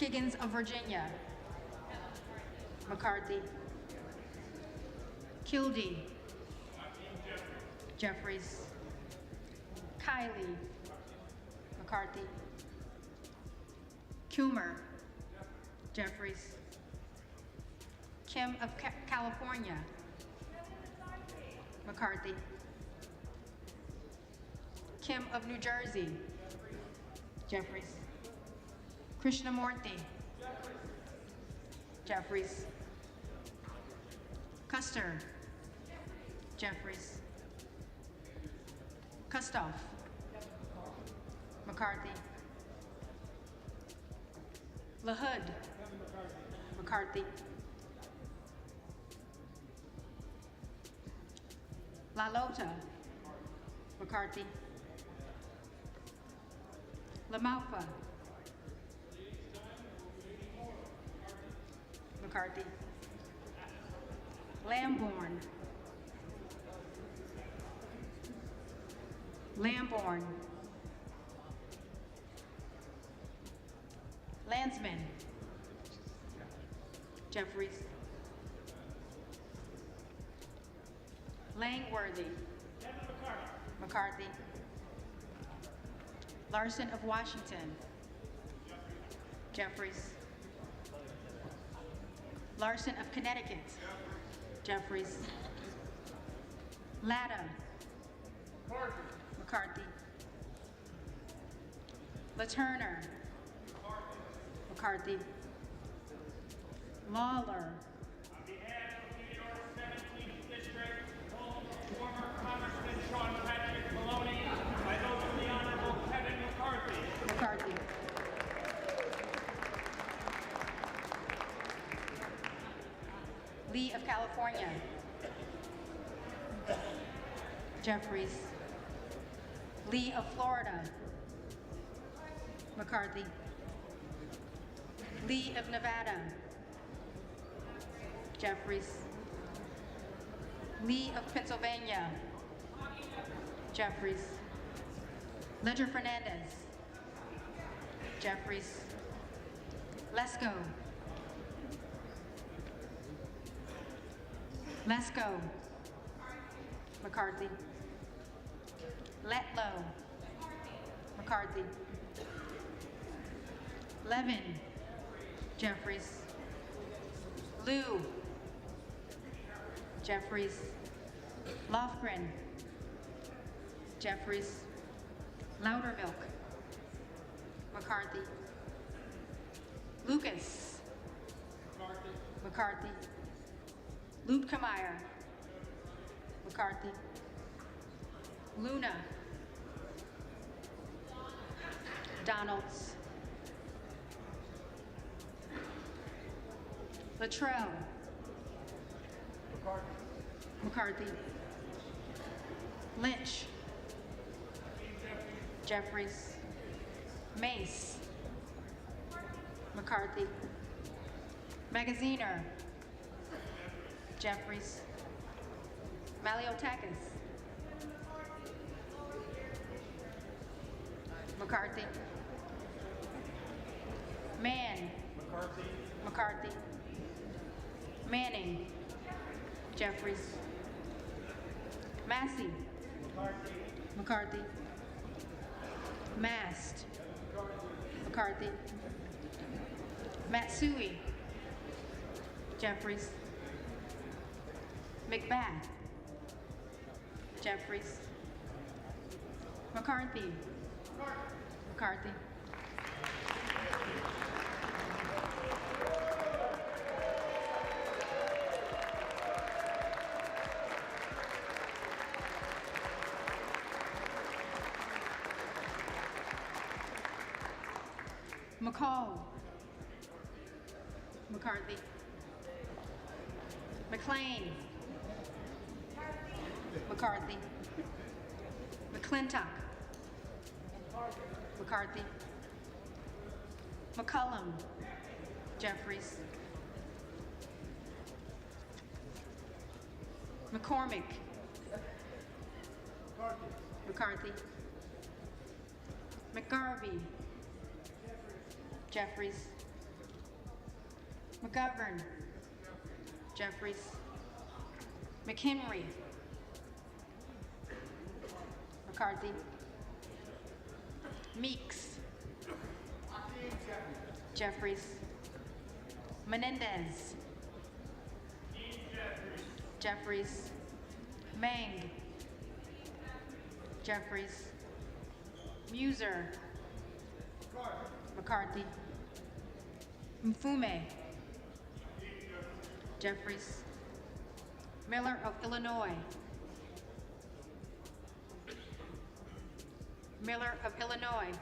Kiggins of Virginia. McCarthy. Kildee. Jeffries. Kiley. McCarthy. Cumer. Jeffries. Kim of California. McCarthy. Kim of New Jersey. Jeffries. Krishnamurthy. Jeffries. Custer. Jeffries. Kustoff. McCarthy. LaHood. McCarthy. LaLota. McCarthy. LaMalfa. McCarthy. Lamborn. Lamborn. Landsman. Jeffries. Langworthy. McCarthy. Larson of Washington. Jeffries. Larson of Connecticut. Jeffries. Latta. McCarthy. LaTurner. McCarthy. Lawler. On behalf of New York 17th District, former Congressman Sean Patrick Maloney, I vote for the Honorable Kevin McCarthy. McCarthy. Lee of California. Jeffries. Lee of Florida. McCarthy. Lee of Nevada. Jeffries. Lee of Pennsylvania. Jeffries. Ledger Fernandez. Jeffries. Lesko. Lesko. McCarthy. Letlow. McCarthy. Levin. Jeffries. Liu. Jeffries. Lofgren. Jeffries. Loudermilk. McCarthy. Lucas. McCarthy. Luetkemeyer. McCarthy. Luna. Donalds. Luttrell. McCarthy. Lynch. Jeffries. Mace. McCarthy. Magaziner. Jeffries. Maliotakis. McCarthy. Mann. McCarthy. Manning. Jeffries. Massey. McCarthy. Mast. McCarthy. Matsui. Jeffries. McBath. Jeffries. McCarthy. McCarthy. McCall. McCarthy. McLean. McCarthy. McClintock. McCarthy. McCullum. Jeffries. McCormick. McCarthy. McGarvey. Jeffries. McGovern. Jeffries. McHenry. McCarthy. Meeks. Jeffries. Menendez. Jeffries. Mang. Jeffries. Muser. McCarthy. Mfume. Jeffries. Miller of Illinois. Miller of Illinois.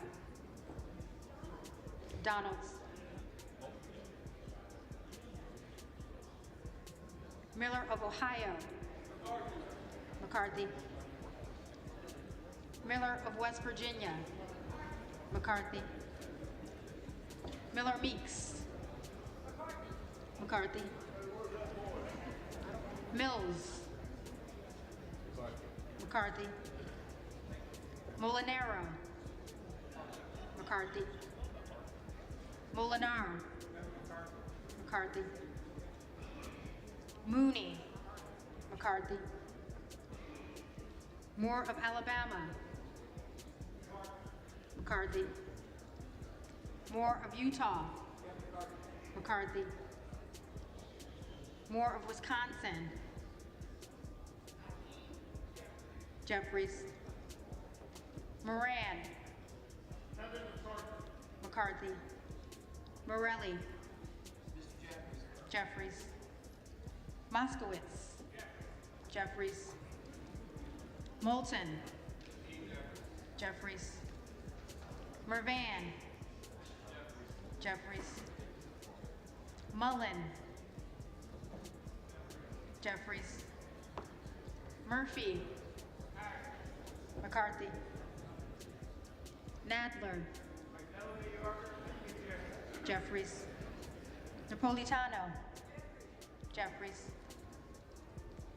Donalds. Miller of Ohio. McCarthy. Miller of West Virginia. McCarthy. Miller Meeks. McCarthy. Mills. McCarthy. Molinaro. McCarthy. Molinar. McCarthy. Mooney. McCarthy. Moore of Alabama. McCarthy. Moore of Utah. McCarthy. Moore of Wisconsin. Jeffries. Moran. McCarthy. Morelli. Jeffries. Moskowitz. Jeffries. Moulton. Jeffries. Mervan. Jeffries. Mullen. Jeffries. Murphy. McCarthy. Nadler. Jeffries. Napolitano. Jeffries.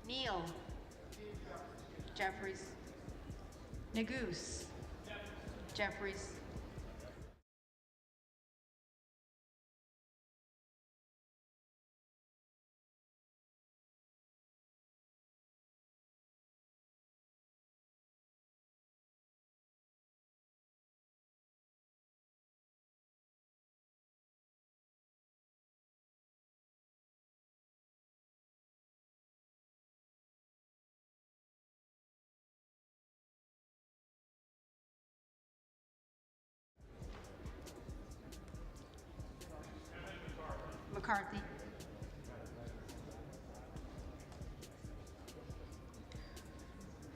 Neal. Jeffries. Neguse. Jeffries. McCarthy.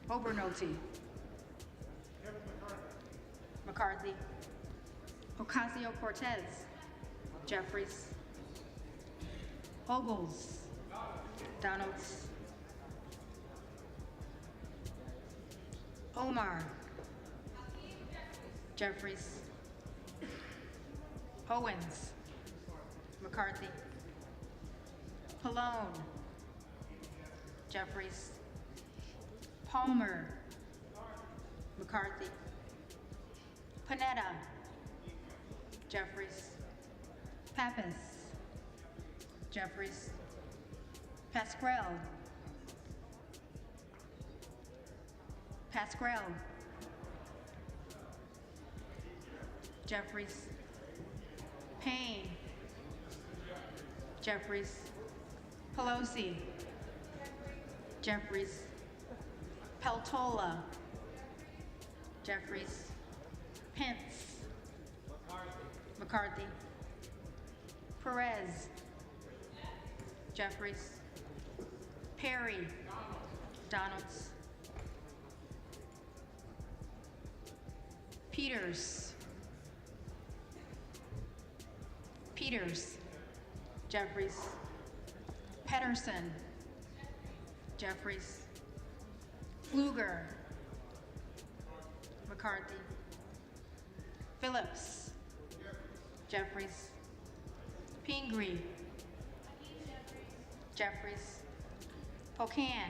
Obernolte. McCarthy. Ocasio-Cortez. Jeffries. Ogles. Donalds. Omar. Jeffries. Owens. McCarthy. Pallone. Jeffries. Palmer. McCarthy. Panetta. Jeffries. Pappas. Jeffries. Pascrell. Pascrell. Jeffries. Payne. Jeffries. Pelosi. Jeffries. Peltola. Jeffries. Pence. McCarthy. Perez. Jeffries. Perry. Donalds. Peters. Peters. Jeffries. Pedersen. Jeffries. Pfluger. McCarthy. Phillips. Jeffries. Pingree. Jeffries. Pocan.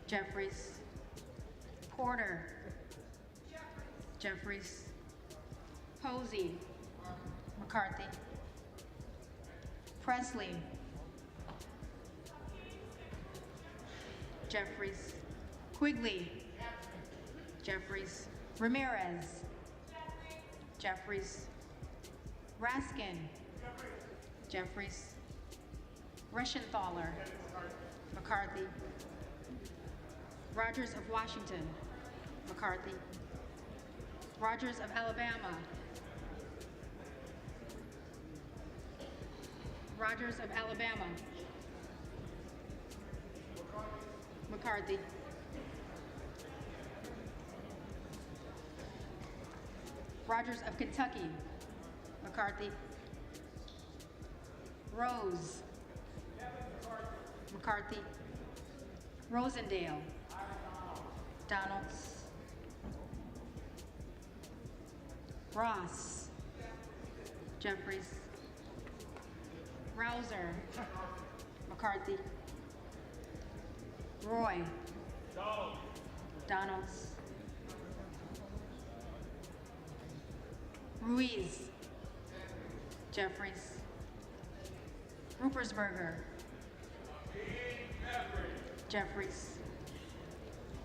Jeffries. Porter. Jeffries. Posey. McCarthy. Presley. Jeffries. Quigley. Jeffries. Ramirez. Jeffries. Raskin. Jeffries. Reschenthaler. McCarthy. Rogers of Washington. McCarthy. Rogers of Alabama. Rogers of Alabama. McCarthy. Rogers of Kentucky. McCarthy. Rose. McCarthy. Rosendale. Donalds. Ross. Jeffries. Rouser. McCarthy. Roy. Donalds. Ruiz. Jeffries. Ruppersberger. Jeffries.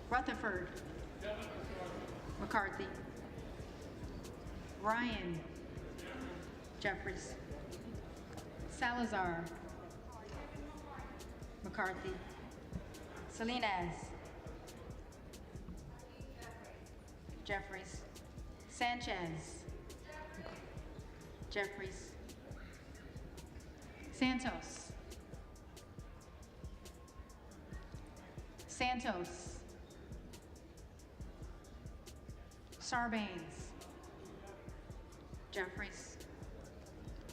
Rutherford. McCarthy. Ryan. Jeffries. Salazar. McCarthy. Salinas. Jeffries. Sanchez. Jeffries. Santos. Santos. Sarbanes. Jeffries.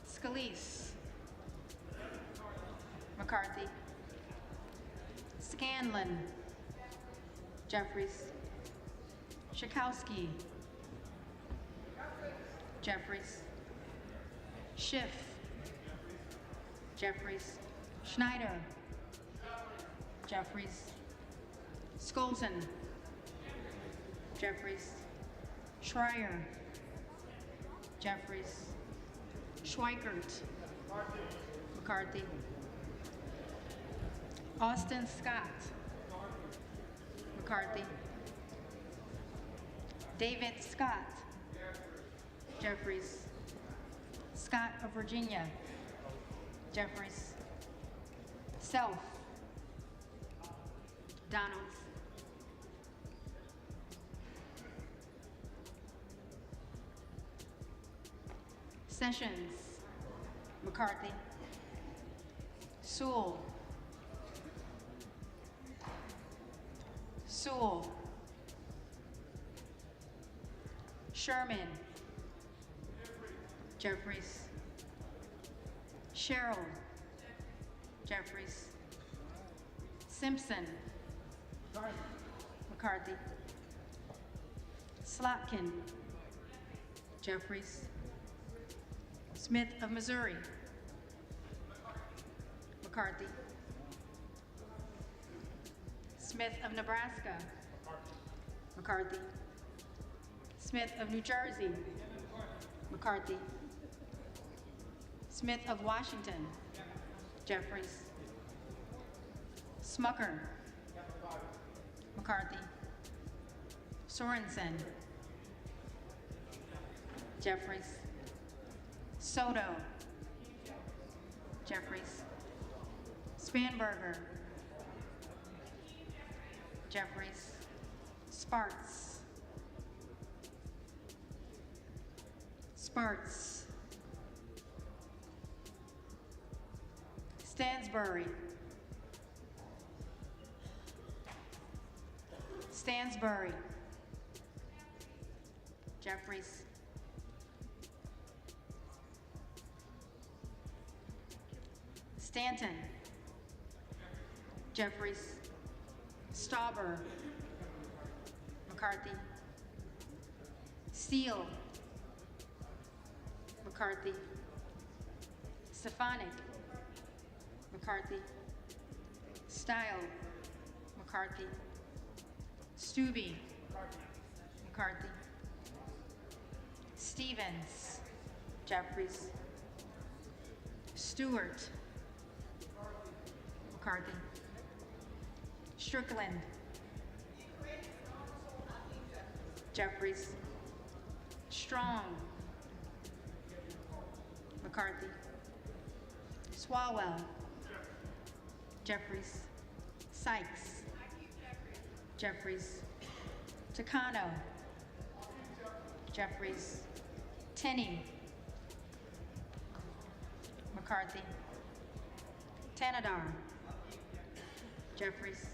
Scalise. McCarthy. Scanlon. Jeffries. Schakowsky. Jeffries. Schiff. Jeffries. Schneider. Jeffries. Skolson. Jeffries. Schreier. Jeffries. Schweikert. McCarthy. Austin Scott. McCarthy. David Scott. Jeffries. Scott of Virginia. Jeffries. Self. Donalds. Sessions. McCarthy. Sewell. Sewell. Sherman. Jeffries. Sherrill. Jeffries. Simpson. McCarthy. Slotkin. Jeffries. Smith of Missouri. McCarthy. Smith of Nebraska. McCarthy. Smith of New Jersey. McCarthy. Smith of Washington. Jeffries. Smucker. McCarthy. Sorensen. Jeffries. Soto. Jeffries. Spanberger. Jeffries. Sparts. Sparts. Stansbury. Stansbury. Jeffries. Stanton. Jeffries. Stauber. McCarthy. Steele. McCarthy. Stefanik. McCarthy. Style. McCarthy. Stubbe. McCarthy. Stevens. Jeffries. Stewart. McCarthy. Strickland. Jeffries. Strong. McCarthy. Swalwell. Jeffries. Sykes. Jeffries. Takano. Jeffries. Tenney. McCarthy. Tanadar. Jeffries.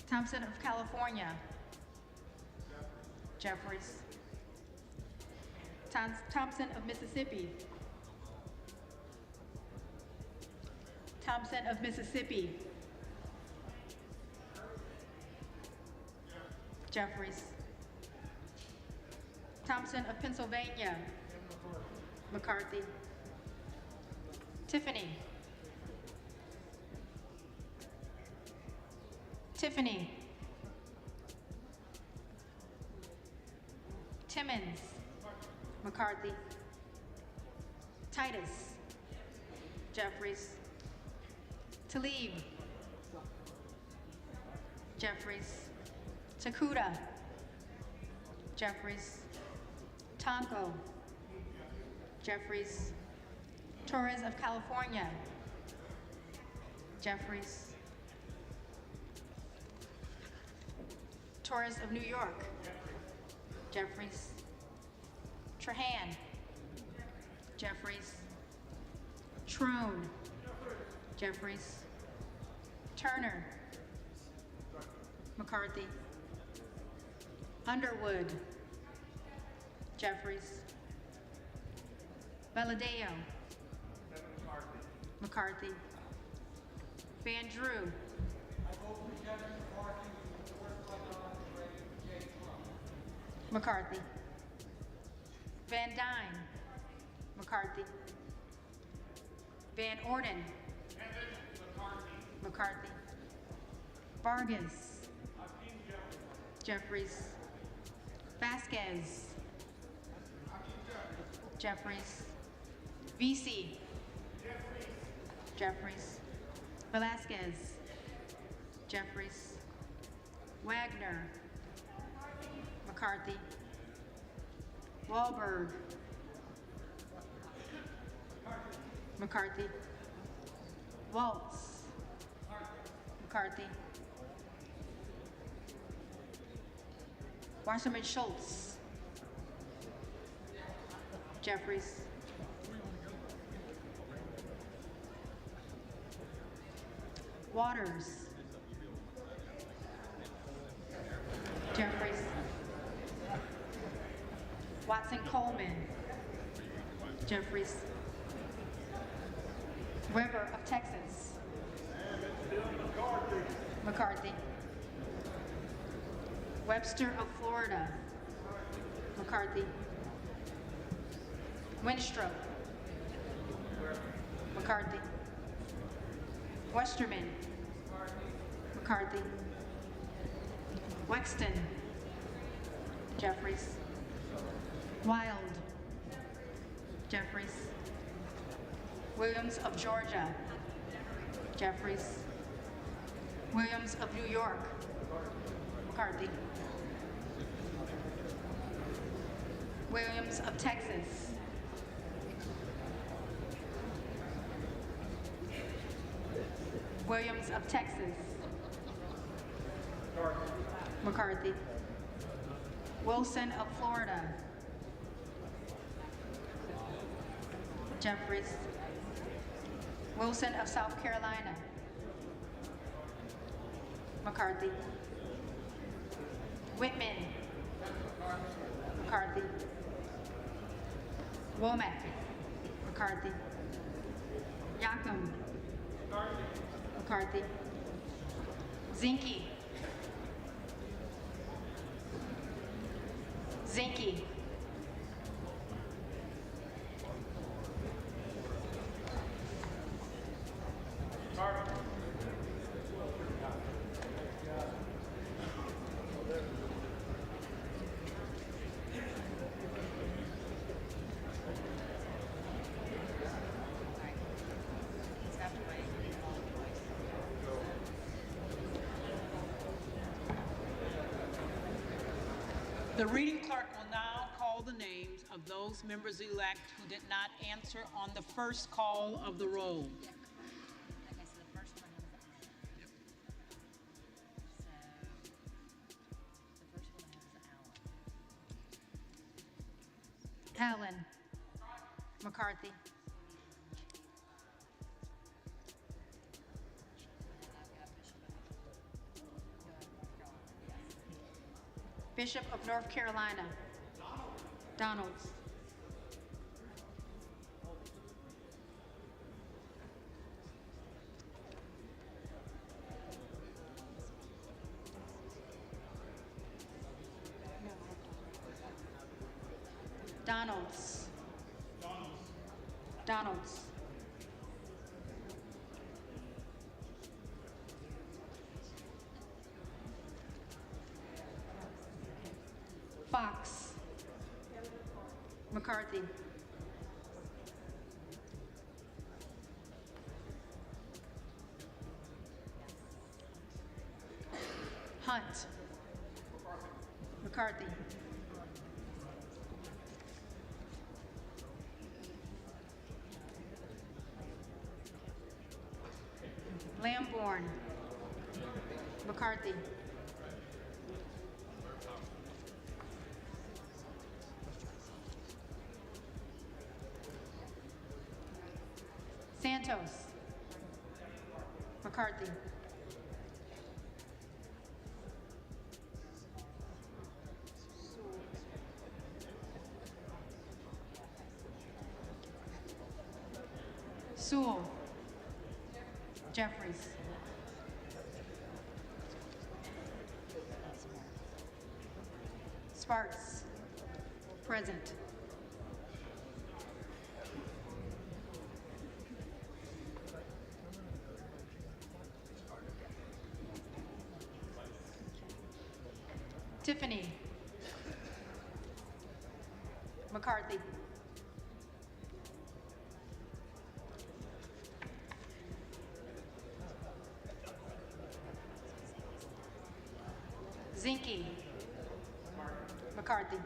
Thompson of California. Jeffries. Thompson of Mississippi. Thompson of Mississippi. Jeffries. Thompson of Pennsylvania. McCarthy. Tiffany. Tiffany. Timmons. McCarthy. Titus. Jeffries. Talib. Jeffries. Takuda. Jeffries. Tonko. Jeffries. Torres of California. Jeffries. Torres of New York. Jeffries. Trahan. Jeffries. Trone. Jeffries. Turner. McCarthy. Underwood. Jeffries. Valadeo. McCarthy. Van Drew. McCarthy. Van Dyne. McCarthy. Van Orden. McCarthy. Vargas. Jeffries. Vasquez. Jeffries. VC. Jeffries. Velasquez. Jeffries. Wagner. McCarthy. Wahlberg. McCarthy. Waltz. McCarthy. Wasserman Schultz. Jeffries. Waters. Jeffries. Watson Coleman. Jeffries. Weber of Texas. McCarthy. Webster of Florida. McCarthy. Winstrop. McCarthy. Westerman. McCarthy. Wexton. Jeffries. Wild. Jeffries. Williams of Georgia. Jeffries. Williams of New York. McCarthy. Williams of Texas. Williams of Texas. McCarthy. Wilson of Florida. Jeffries. Wilson of South Carolina. McCarthy. Whitman. McCarthy. Womack. McCarthy. Yakum. McCarthy. Zinke. Zinke. The reading clerk will now call the names of those members-elect who did not answer on the first call of the roll. Okay, so the first one was So, the first one was Allen. Allen. McCarthy. Bishop of North Carolina. Donalds. Donalds. Donalds. Fox. McCarthy. Hunt. McCarthy. Lamborn. McCarthy. Santos. McCarthy. Sewell. Jeffries. Sparks. Present. Tiffany. McCarthy. Zinke. McCarthy.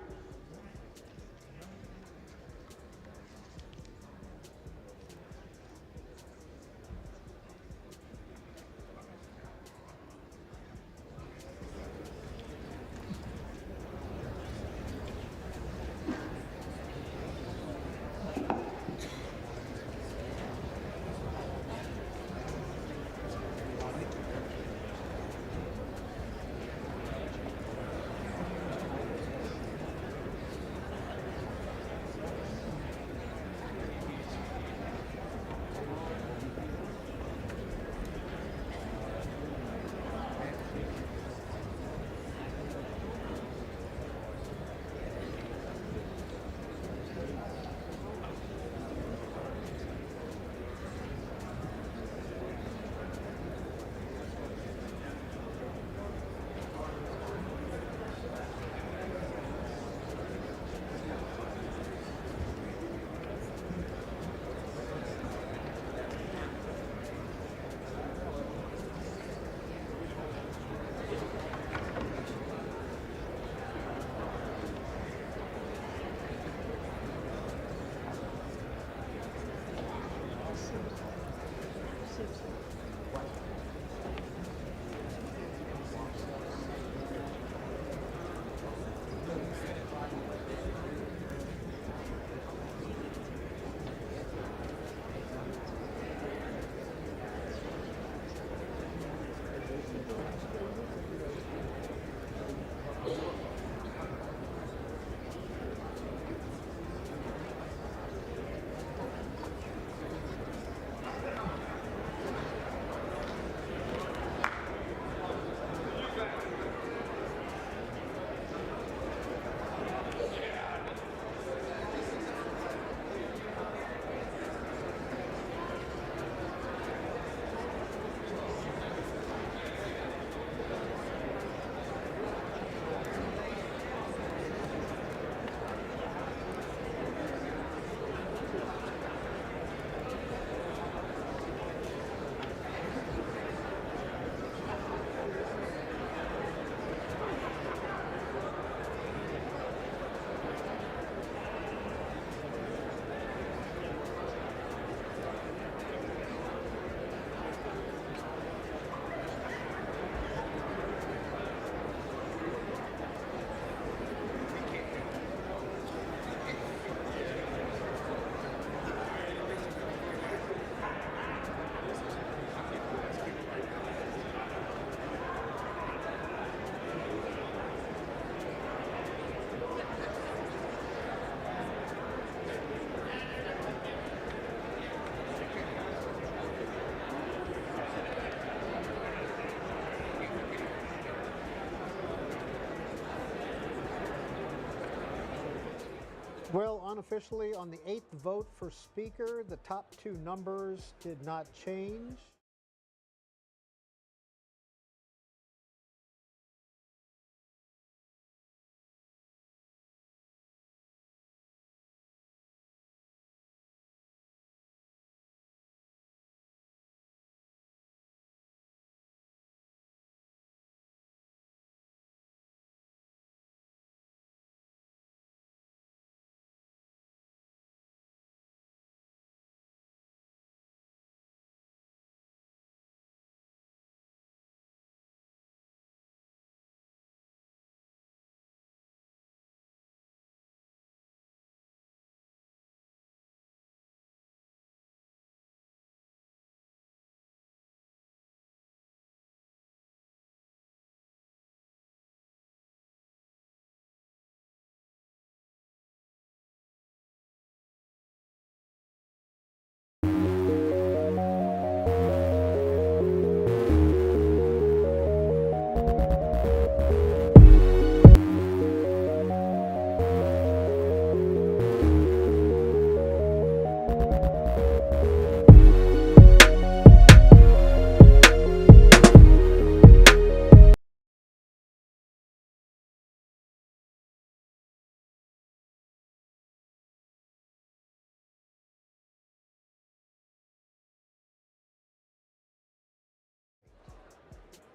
Well, unofficially, on the 8th vote for Speaker, the top two numbers did not change.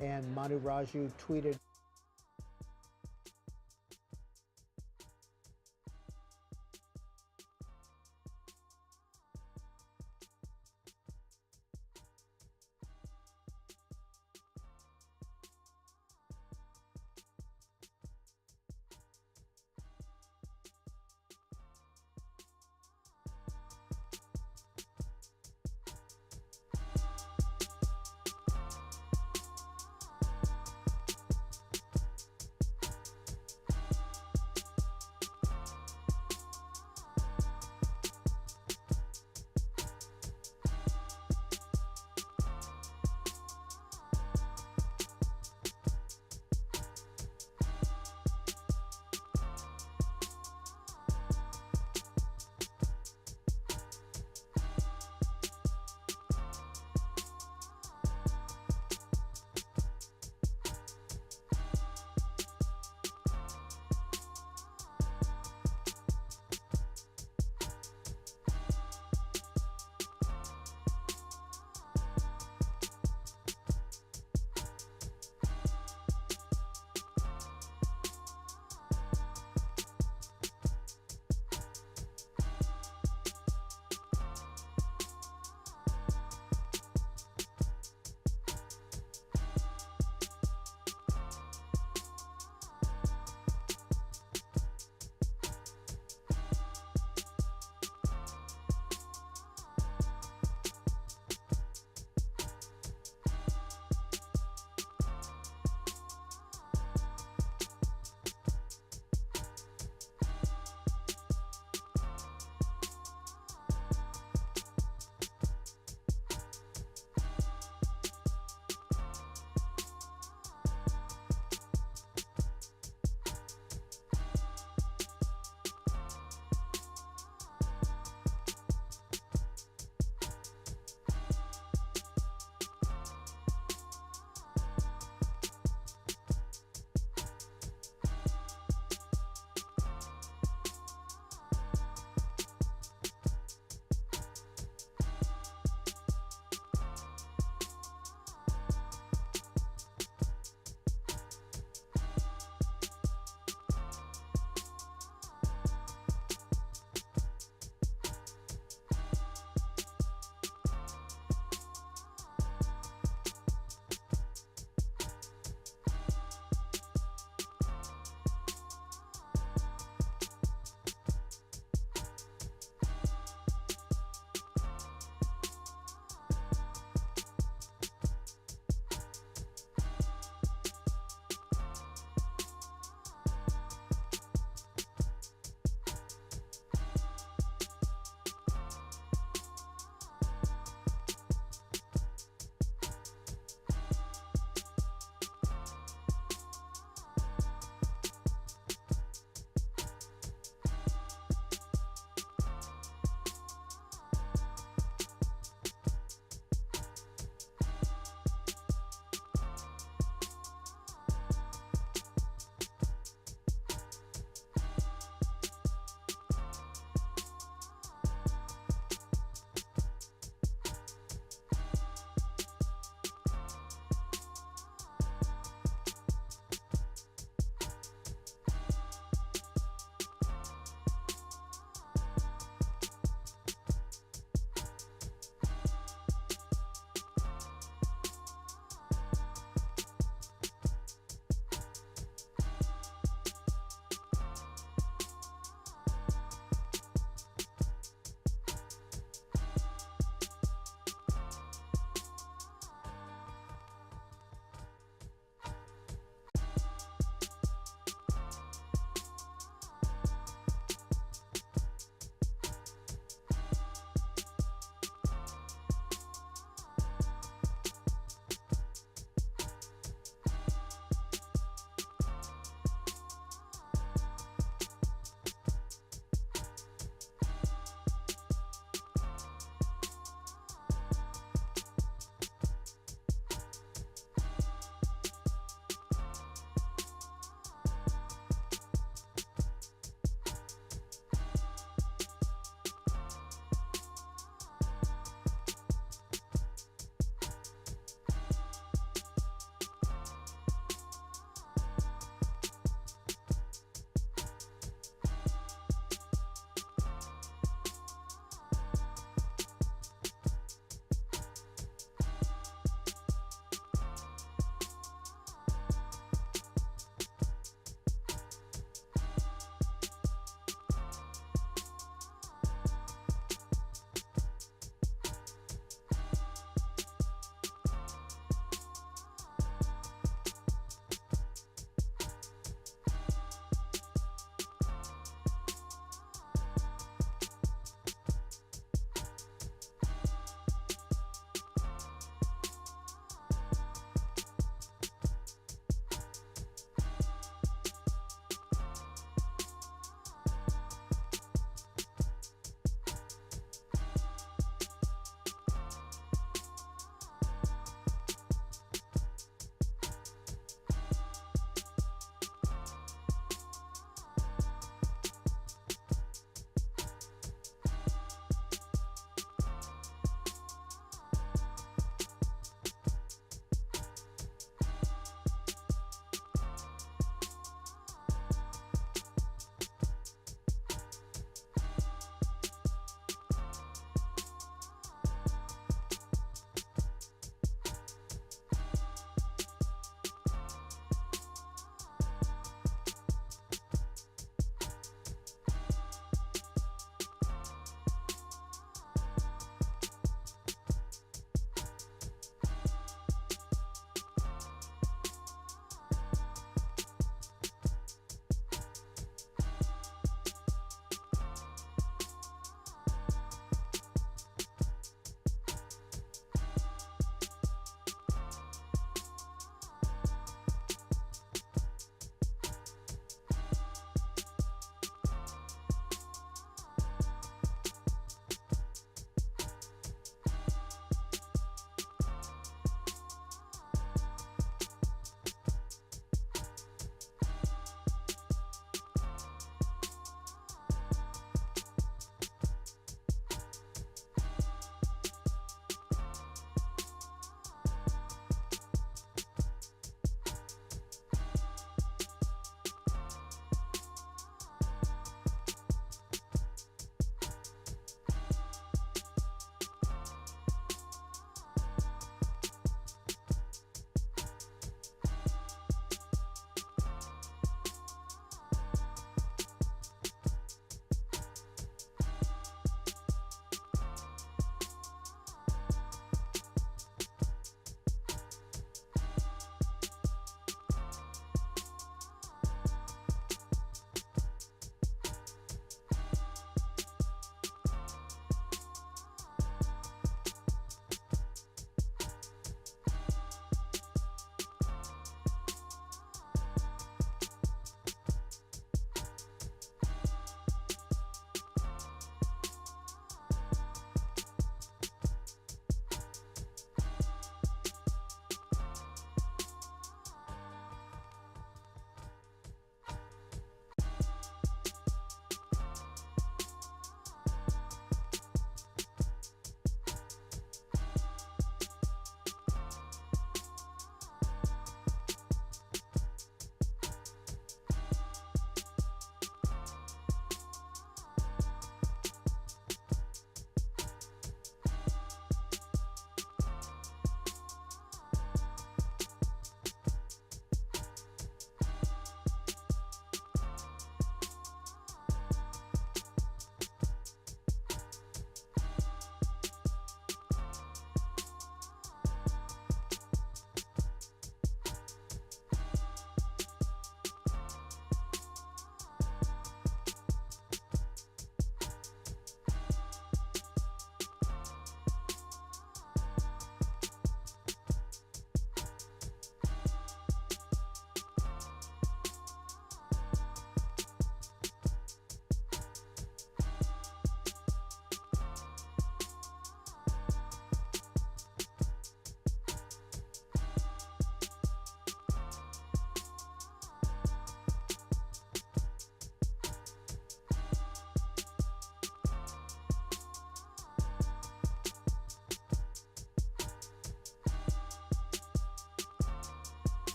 And Manu Raju tweeted,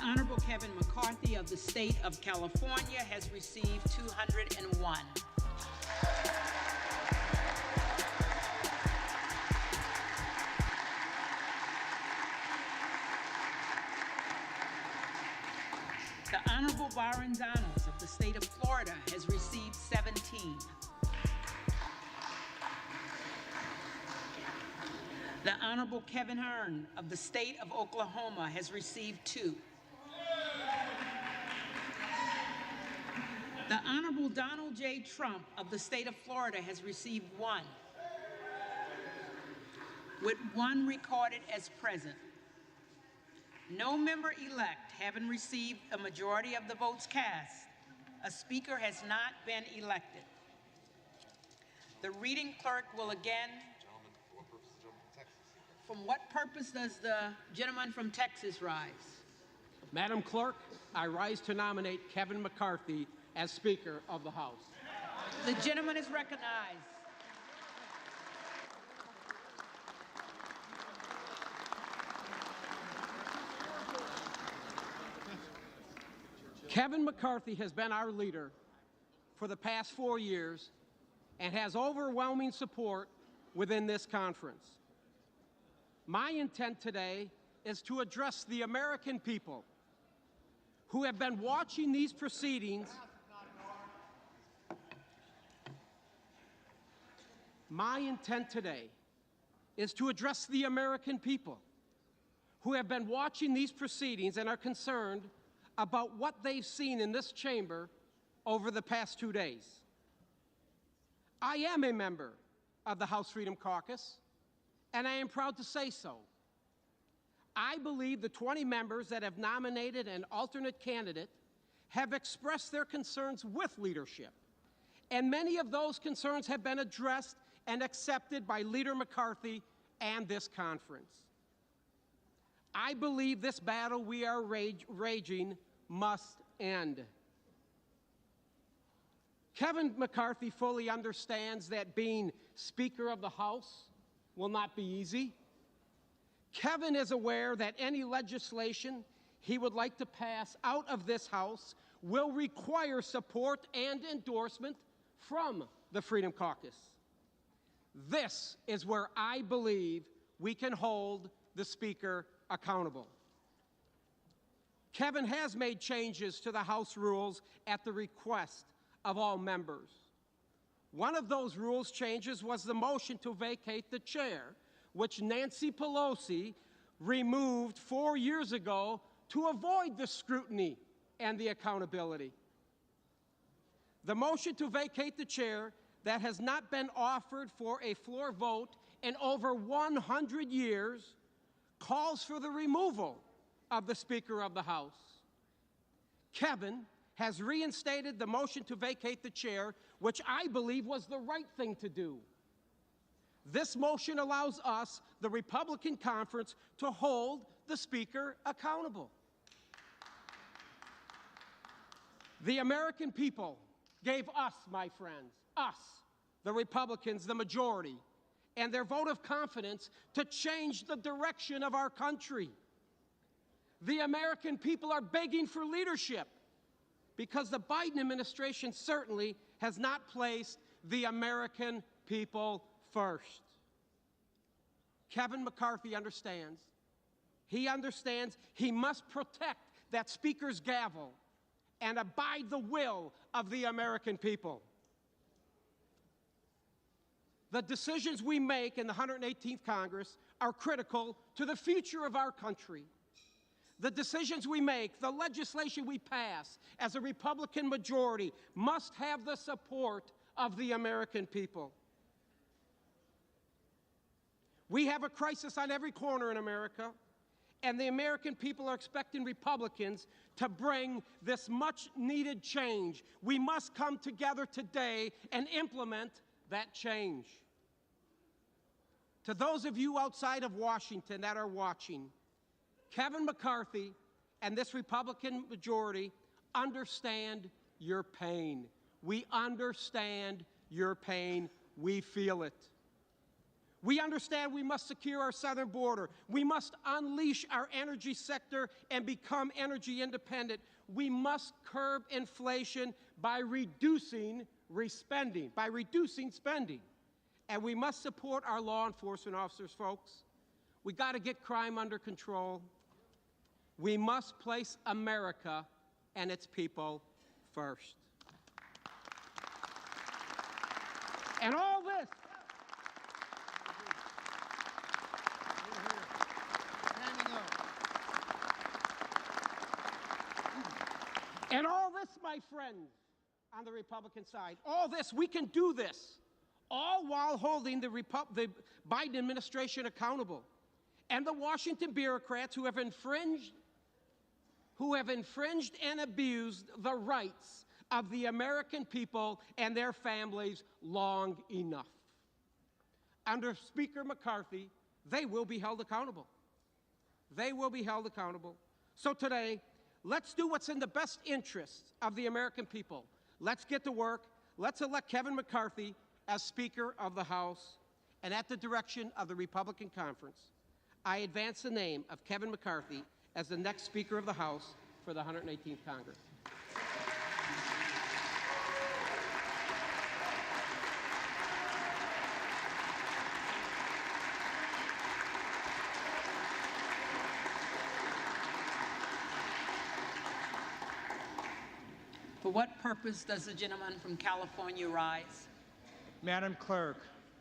Honorable Kevin McCarthy of the state of California has received 201. The Honorable Byron Donalds of the state of Florida has received 17. The Honorable Kevin Hearn of the state of Oklahoma has received 2. The Honorable Donald J. Trump of the state of Florida has received 1, with 1 recorded as present. No member-elect having received a majority of the votes cast, a speaker has not been elected. The reading clerk will again. From what purpose does the gentleman from Texas rise? Madam Clerk, I rise to nominate Kevin McCarthy as Speaker of the House. The gentleman is recognized. Kevin McCarthy has been our leader for the past 4 years and has overwhelming support within this conference. My intent today is to address the American people who have been watching these proceedings. My intent today is to address the American people who have been watching these proceedings and are concerned about what they've seen in this chamber over the past 2 days. I am a member of the House Freedom Caucus, and I am proud to say so. I believe the 20 members that have nominated an alternate candidate have expressed their concerns with leadership, and many of those concerns have been addressed and accepted by Leader McCarthy and this conference. I believe this battle we are raging must end. Kevin McCarthy fully understands that being Speaker of the House will not be easy. Kevin is aware that any legislation he would like to pass out of this House will require support and endorsement from the Freedom Caucus. This is where I believe we can hold the Speaker accountable. Kevin has made changes to the House rules at the request of all members. One of those rules changes was the motion to vacate the chair, which Nancy Pelosi removed 4 years ago to avoid the scrutiny and the accountability. The motion to vacate the chair that has not been offered for a floor vote in over 100 years calls for the removal of the Speaker of the House. Kevin has reinstated the motion to vacate the chair, which I believe was the right thing to do. This motion allows us, the Republican conference, to hold the Speaker accountable. The American people gave us, my friends, us, the Republicans, the majority, and their vote of confidence to change the direction of our country. The American people are begging for leadership because the Biden administration certainly has not placed the American people first. Kevin McCarthy understands. He understands he must protect that Speaker's gavel and abide the will of the American people. The decisions we make in the 118th Congress are critical to the future of our country. The decisions we make, the legislation we pass as a Republican majority must have the support of the American people. We have a crisis on every corner in America, and the American people are expecting Republicans to bring this much-needed change. We must come together today and implement that change. To those of you outside of Washington that are watching, Kevin McCarthy and this Republican majority understand your pain. We understand your pain. We feel it. We understand we must secure our southern border. We must unleash our energy sector and become energy independent. We must curb inflation by reducing spending. And we must support our law enforcement officers, folks. We got to get crime under control. We must place America and its people first. And all this my friends on the Republican side, all this, we can do this, all while holding the Biden administration accountable and the Washington bureaucrats who have infringed and abused the rights of the American people and their families long enough. Under Speaker McCarthy, they will be held accountable. They will be held accountable. So today, let's do what's in the best interests of the American people. Let's get to work. Let's elect Kevin McCarthy as Speaker of the House. And at the direction of the Republican Conference, I advance the name of Kevin McCarthy as the next Speaker of the House for the 118th Congress. For what purpose does the gentleman from California rise? Madam Clerk,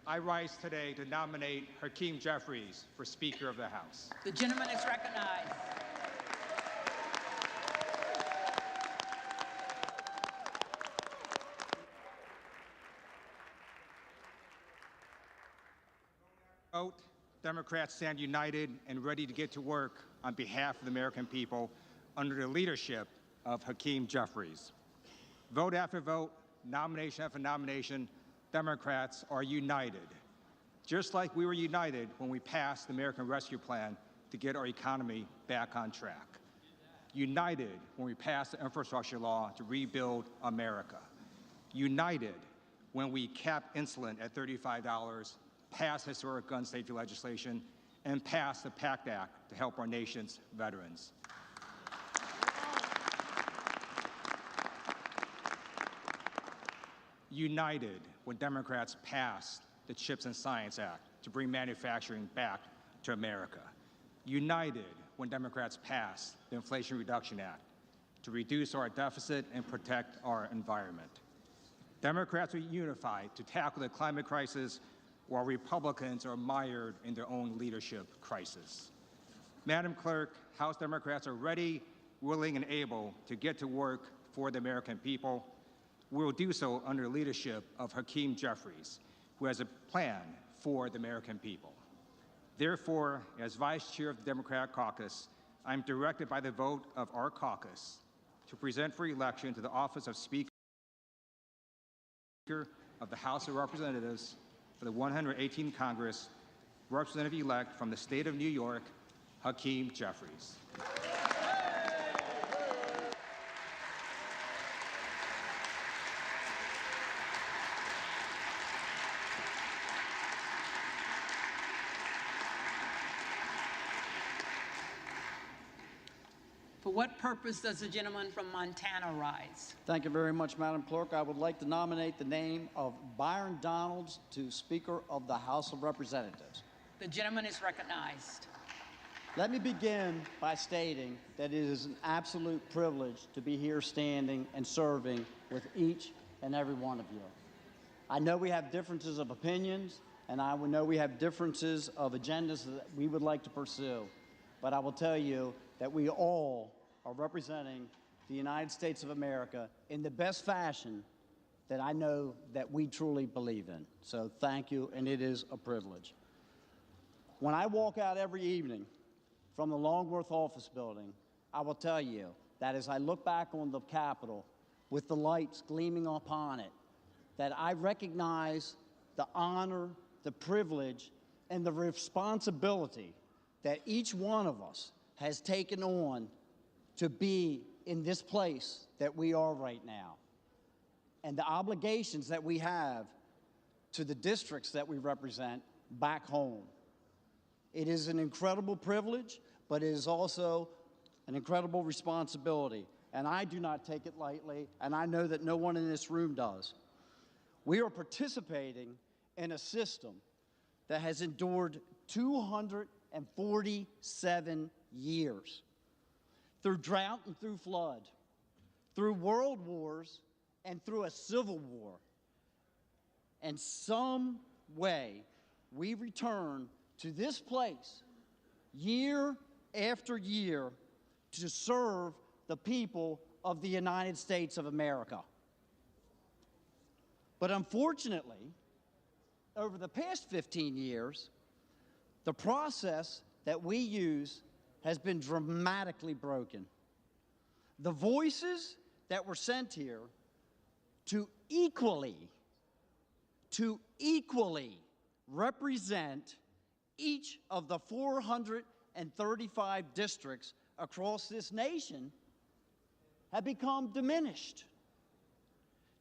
I rise today to nominate Hakeem Jeffries for Speaker of the House. The gentleman is recognized. Vote, Democrats stand united and ready to get to work on behalf of the American people under the leadership of Hakeem Jeffries. Vote after vote, nomination after nomination, Democrats are united. Just like we were united when we passed the American Rescue Plan to get our economy back on track. United when we passed the infrastructure law to rebuild America. United when we capped insulin at $35, passed historic gun safety legislation, and passed the PACT Act to help our nation's veterans. United when Democrats passed the CHIPS and Science Act to bring manufacturing back to America. United when Democrats passed the Inflation Reduction Act to reduce our deficit and protect our environment. Democrats are unified to tackle the climate crisis while Republicans are mired in their own leadership crisis. Madam Clerk, House Democrats are ready, willing, and able to get to work for the American people. We will do so under the leadership of Hakeem Jeffries, who has a plan for the American people. Therefore, as Vice Chair of the Democratic Caucus, I am directed by the vote of our caucus to present for election to the office of Speaker of the House of Representatives for the 118th Congress, Representative-elect from the state of New York, Hakeem Jeffries. For what purpose does the gentleman from Montana rise? Thank you very much, Madam Clerk. I would like to nominate the name of Byron Donalds to Speaker of the House of Representatives. The gentleman is recognized. Let me begin by stating that it is an absolute privilege to be here standing and serving with each and every one of you. I know we have differences of opinions, and I know we have differences of agendas that we would like to pursue, but I will tell you that we all are representing the United States of America in the best fashion that I know that we truly believe in. So thank you, and it is a privilege. When I walk out every evening from the Longworth office building, I will tell you that as I look back on the Capitol with the lights gleaming upon it, that I recognize the honor, the privilege, and the responsibility that each one of us has taken on to be in this place that we are right now, and the obligations that we have to the districts that we represent back home. It is an incredible privilege, but it is also an incredible responsibility, and I do not take it lightly, and I know that no one in this room does. We are participating in a system that has endured 247 years, through drought and through flood, through world wars and through a civil war. In some way, we return to this place year after year to serve the people of the United States of America. But unfortunately, over the past 15 years, the process that we use has been dramatically broken. The voices that were sent here to equally represent each of the 435 districts across this nation have become diminished.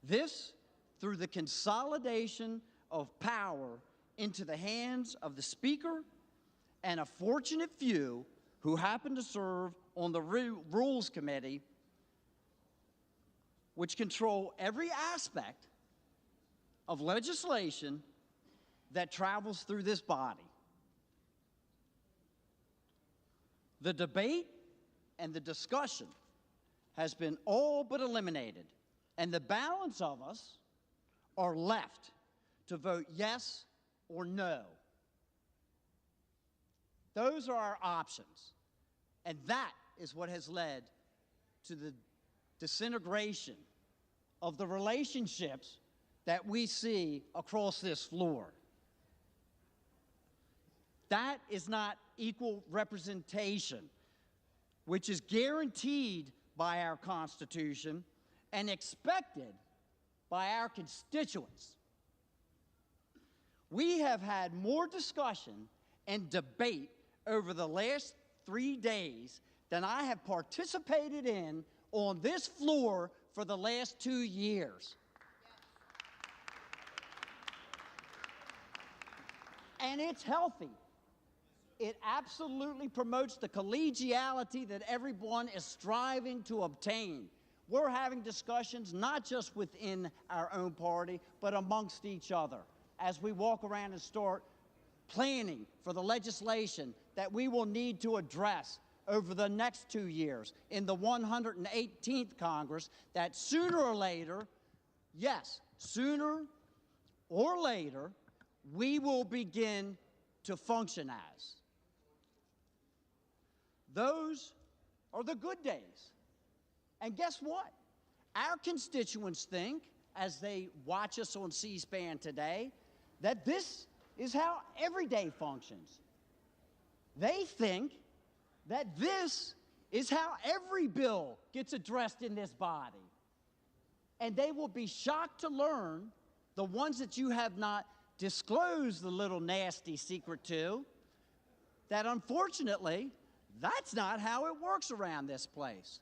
This through the consolidation of power into the hands of the Speaker and a fortunate few who happen to serve on the Rules Committee, which control every aspect of legislation that travels through this body. The debate and the discussion has been all but eliminated, and the balance of us are left to vote yes or no. Those are our options, and that is what has led to the disintegration of the relationships that we see across this floor. That is not equal representation, which is guaranteed by our Constitution and expected by our constituents. We have had more discussion and debate over the last 3 days than I have participated in on this floor for the last 2 years. And it's healthy. It absolutely promotes the collegiality that everyone is striving to obtain. We're having discussions not just within our own party, but amongst each other as we walk around and start planning for the legislation that we will need to address over the next 2 years in the 118th Congress, that sooner or later, yes, sooner or later, we will begin to function as. Those are the good days. And guess what? Our constituents think, as they watch us on C-SPAN today, that this is how every day functions. They think that this is how every bill gets addressed in this body. And they will be shocked to learn, the ones that you have not disclosed the little nasty secret to, that unfortunately, that's not how it works around this place.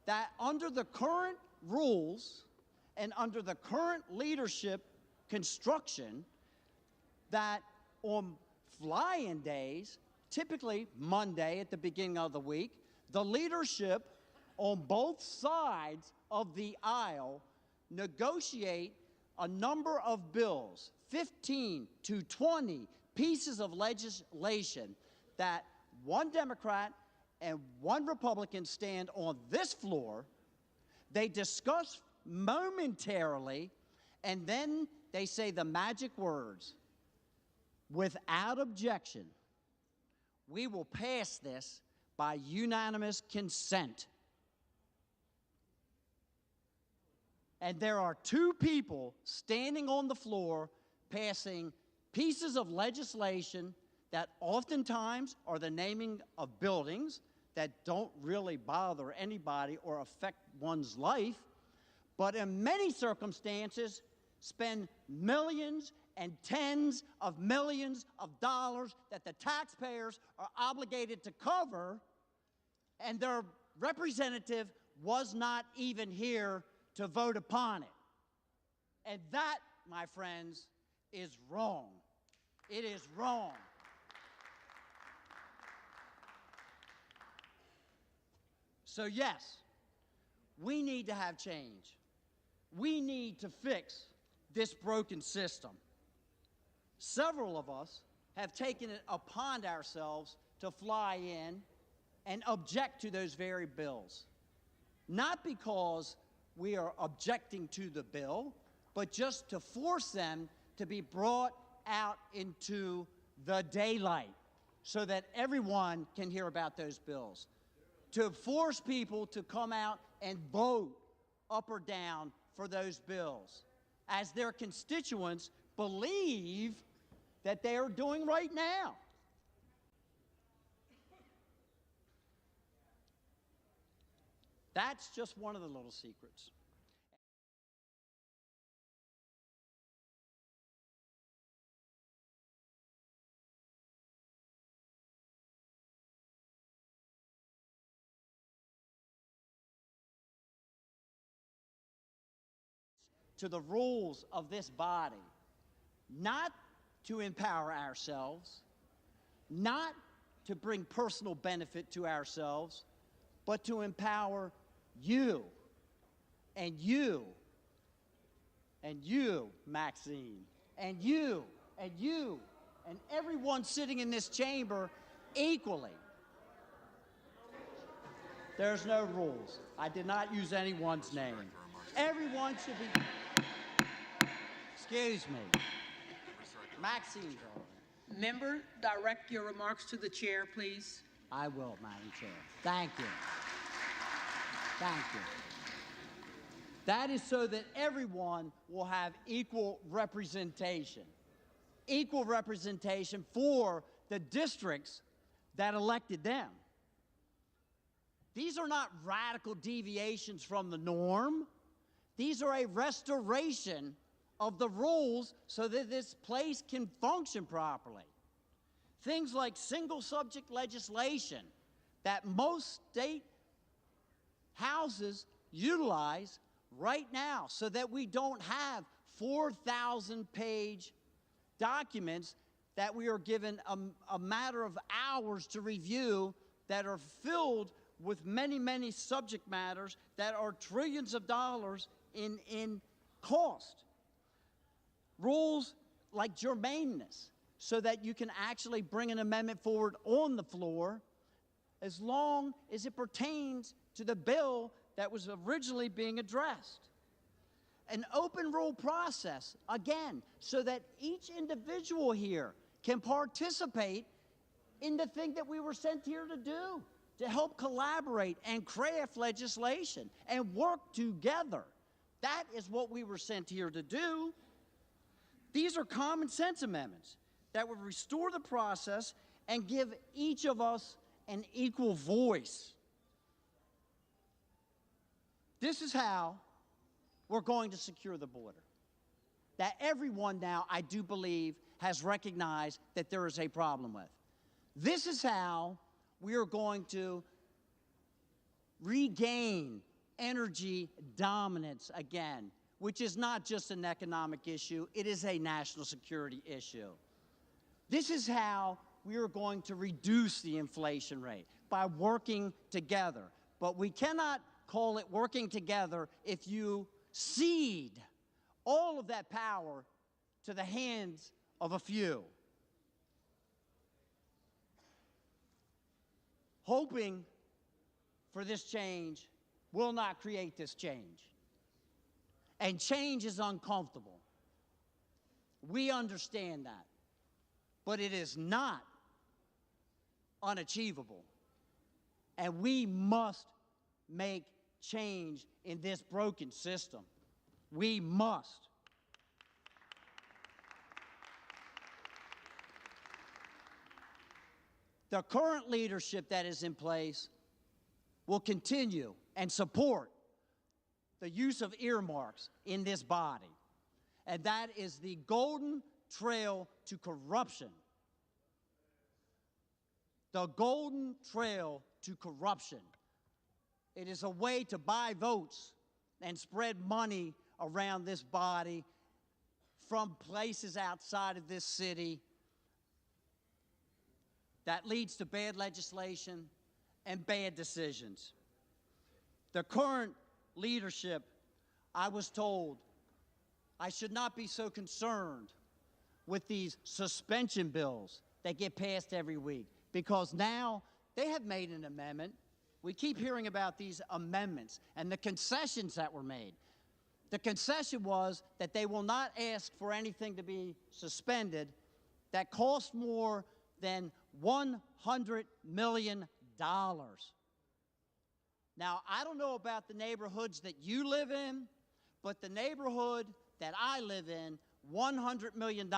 That under the current rules and under the current leadership construction, that on fly-in days, typically Monday at the beginning of the week, the leadership on both sides of the aisle negotiate a number of bills, 15 to 20 pieces of legislation, that one Democrat and one Republican stand on this floor, they discuss momentarily, and then they say the magic words, without objection, we will pass this by unanimous consent. And there are two people standing on the floor passing pieces of legislation that oftentimes are the naming of buildings that don't really bother anybody or affect one's life, but in many circumstances spend millions and tens of millions of dollars that the taxpayers are obligated to cover, and their representative was not even here to vote upon it. And that, my friends, is wrong. It is wrong. So yes, we need to have change. We need to fix this broken system. Several of us have taken it upon ourselves to fly in and object to those very bills. Not because we are objecting to the bill, but just to force them to be brought out into the daylight so that everyone can hear about those bills. To force people to come out and vote up or down for those bills, as their constituents believe that they are doing right now. That's just one of the little secrets. To the rules of this body, not to empower ourselves, not to bring personal benefit to ourselves, but to empower you, and you, and you, Maxine, and you, and you, and everyone sitting in this chamber equally. There's no rules. I did not use anyone's name. Everyone should be... Excuse me. Maxine's all right. Member, direct your remarks to the chair, please. I will, Madam Chair. Thank you. Thank you. That is so that everyone will have equal representation. Equal representation for the districts that elected them. These are not radical deviations from the norm. These are a restoration of the rules so that this place can function properly. Things like single subject legislation that most state houses utilize right now so that we don't have 4,000-page documents that we are given a matter of hours to review that are filled with many, many subject matters that are trillions of dollars in cost. Rules like germaneness, so that you can actually bring an amendment forward on the floor as long as it pertains to the bill that was originally being addressed. An open rule process, again, so that each individual here can participate in the thing that we were sent here to do, to help collaborate and craft legislation and work together. That is what we were sent here to do. These are common sense amendments that would restore the process and give each of us an equal voice. This is how we're going to secure the border. That everyone now, I do believe, has recognized that there is a problem with. This is how we are going to regain energy dominance again, which is not just an economic issue, it is a national security issue. This is how we are going to reduce the inflation rate, by working together. But we cannot call it working together if you cede all of that power to the hands of a few. Hoping for this change will not create this change. And change is uncomfortable. We understand that. But it is not unachievable. And we must make change in this broken system. We must. The current leadership that is in place will continue and support the use of earmarks in this body. And that is the golden trail to corruption. The golden trail to corruption. It is a way to buy votes and spread money around this body from places outside of this city that leads to bad legislation and bad decisions. The current leadership, I was told, I should not be so concerned with these suspension bills that get passed every week, because now they have made an amendment. We keep hearing about these amendments and the concessions that were made. The concession was that they will not ask for anything to be suspended that costs more than $100 million. Now, I don't know about the neighborhoods that you live in, but the neighborhood that I live in, $100 million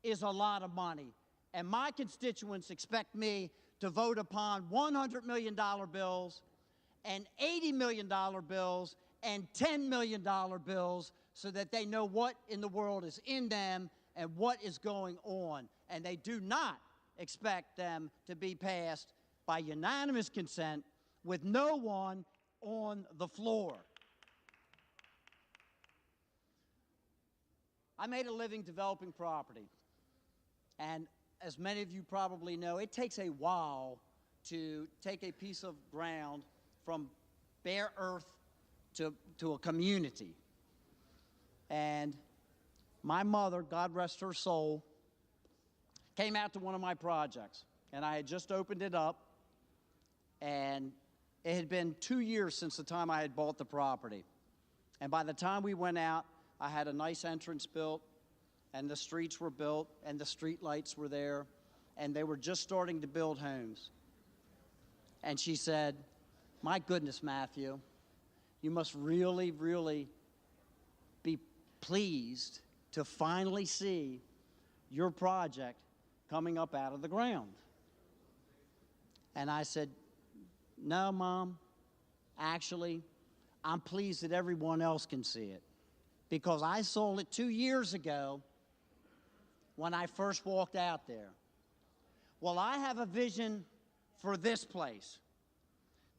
is a lot of money. And my constituents expect me to vote upon $100 million bills and $80 million bills and $10 million bills so that they know what in the world is in them and what is going on. And they do not expect them to be passed by unanimous consent with no one on the floor. I made a living developing property, and as many of you probably know, it takes a while to take a piece of ground from bare earth to a community. And my mother, God rest her soul, came out to one of my projects, and I had just opened it up, and it had been 2 years since the time I had bought the property. And by the time we went out, I had a nice entrance built, and the streets were built, and the street lights were there, and they were just starting to build homes. And she said, "My goodness, Matthew, you must really, really be pleased to finally see your project coming up out of the ground." And I said, "No, Mom, actually, I'm pleased that everyone else can see it, because I sold it 2 years ago when I first walked out there." Well, I have a vision for this place,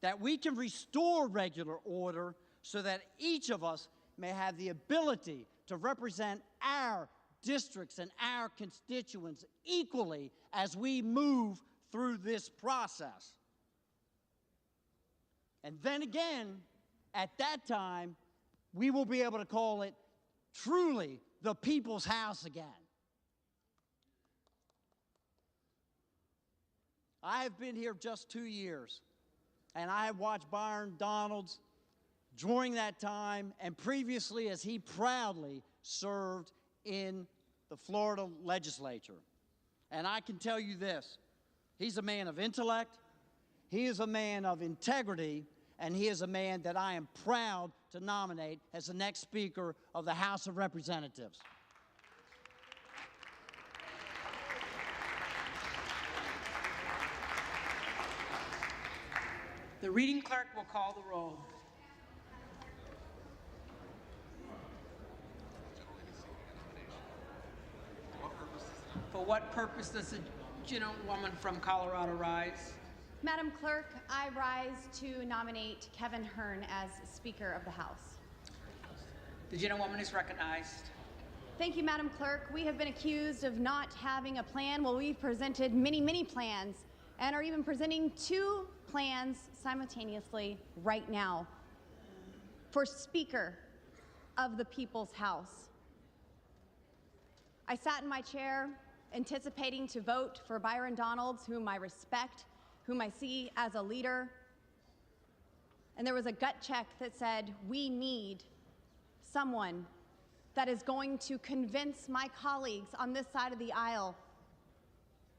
that we can restore regular order so that each of us may have the ability to represent our districts and our constituents equally as we move through this process. And then again, at that time, we will be able to call it truly the people's house again. I have been here just 2 years, and I have watched Byron Donalds during that time and previously as he proudly served in the Florida legislature. And I can tell you this, he's a man of intellect, he is a man of integrity, and he is a man that I am proud to nominate as the next Speaker of the House of Representatives. The reading clerk will call the roll. For what purpose does the gentlewoman from Colorado rise? Madam Clerk, I rise to nominate Kevin Hern as Speaker of the House. The gentlewoman is recognized. Thank you, Madam Clerk. We have been accused of not having a plan. Well, we've presented many plans and are even presenting 2 plans simultaneously right now for Speaker of the People's House. I sat in my chair anticipating to vote for Byron Donalds, whom I respect, whom I see as a leader. And there was a gut check that said, we need someone that is going to convince my colleagues on this side of the aisle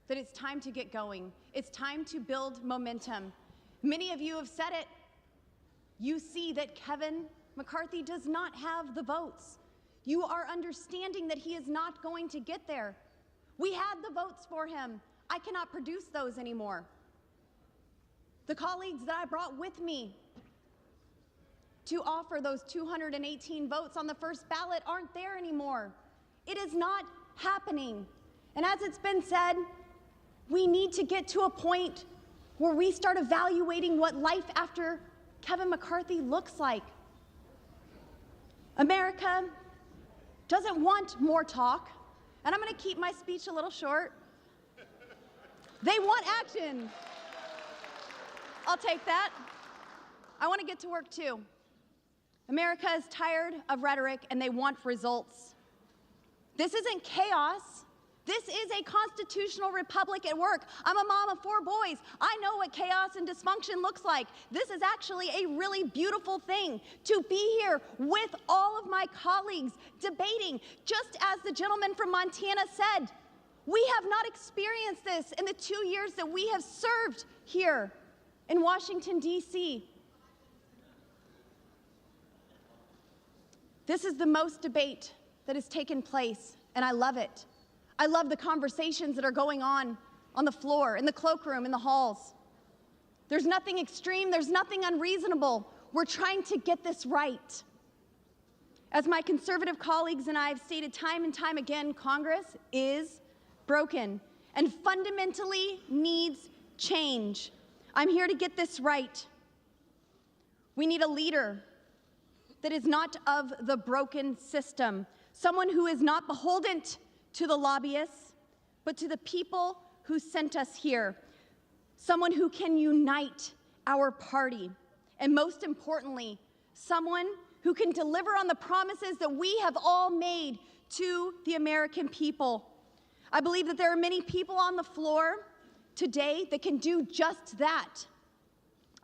that it's time to get going. It's time to build momentum. Many of you have said it. You see that Kevin McCarthy does not have the votes. You are understanding that he is not going to get there. We had the votes for him. I cannot produce those anymore. The colleagues that I brought with me to offer those 218 votes on the first ballot aren't there anymore. It is not happening. And as it's been said, we need to get to a point where we start evaluating what life after Kevin McCarthy looks like. America doesn't want more talk, and I'm going to keep my speech a little short. They want action. I'll take that. I want to get to work too. America is tired of rhetoric and they want results. This isn't chaos. This is a constitutional republic at work. I'm a mom of 4 boys. I know what chaos and dysfunction looks like. This is actually a really beautiful thing to be here with all of my colleagues debating. Just as the gentleman from Montana said, we have not experienced this in the 2 years that we have served here in Washington, D.C. This is the most debate that has taken place, and I love it. I love the conversations that are going on the floor, in the cloakroom, in the halls. There's nothing extreme, there's nothing unreasonable. We're trying to get this right. As my conservative colleagues and I have stated time and time again, Congress is broken and fundamentally needs change. I'm here to get this right. We need a leader that is not of the broken system, someone who is not beholden to the lobbyists, but to the people who sent us here, someone who can unite our party, and most importantly, someone who can deliver on the promises that we have all made to the American people. I believe that there are many people on the floor today that can do just that.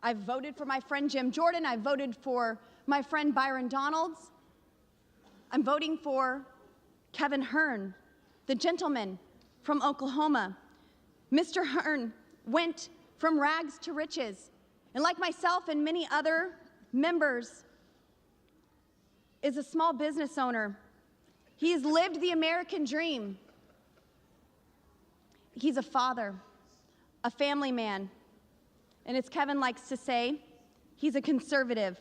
I've voted for my friend Jim Jordan. I've voted for my friend Byron Donalds. I'm voting for Kevin Hern, the gentleman from Oklahoma. Mr. Hern went from rags to riches, and like myself and many other members, is a small business owner. He has lived the American dream. He's a father, a family man, and as Kevin likes to say, he's a conservative,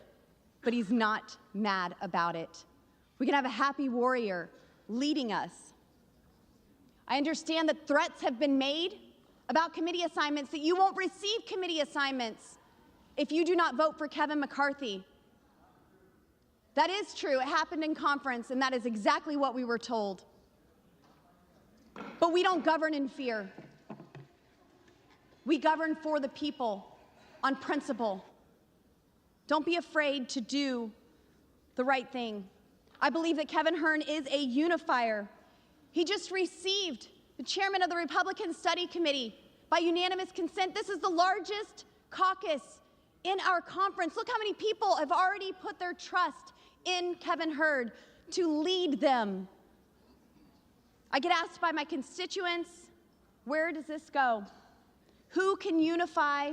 but he's not mad about it. We can have a happy warrior leading us. I understand that threats have been made about committee assignments, that you won't receive committee assignments if you do not vote for Kevin McCarthy. That is true. It happened in conference, and that is exactly what we were told. But we don't govern in fear. We govern for the people on principle. Don't be afraid to do the right thing. I believe that Kevin Hern is a unifier. He just received the chairman of the Republican Study Committee by unanimous consent. This is the largest caucus in our conference. Look how many people have already put their trust in Kevin Hern to lead them. I get asked by my constituents, where does this go? Who can unify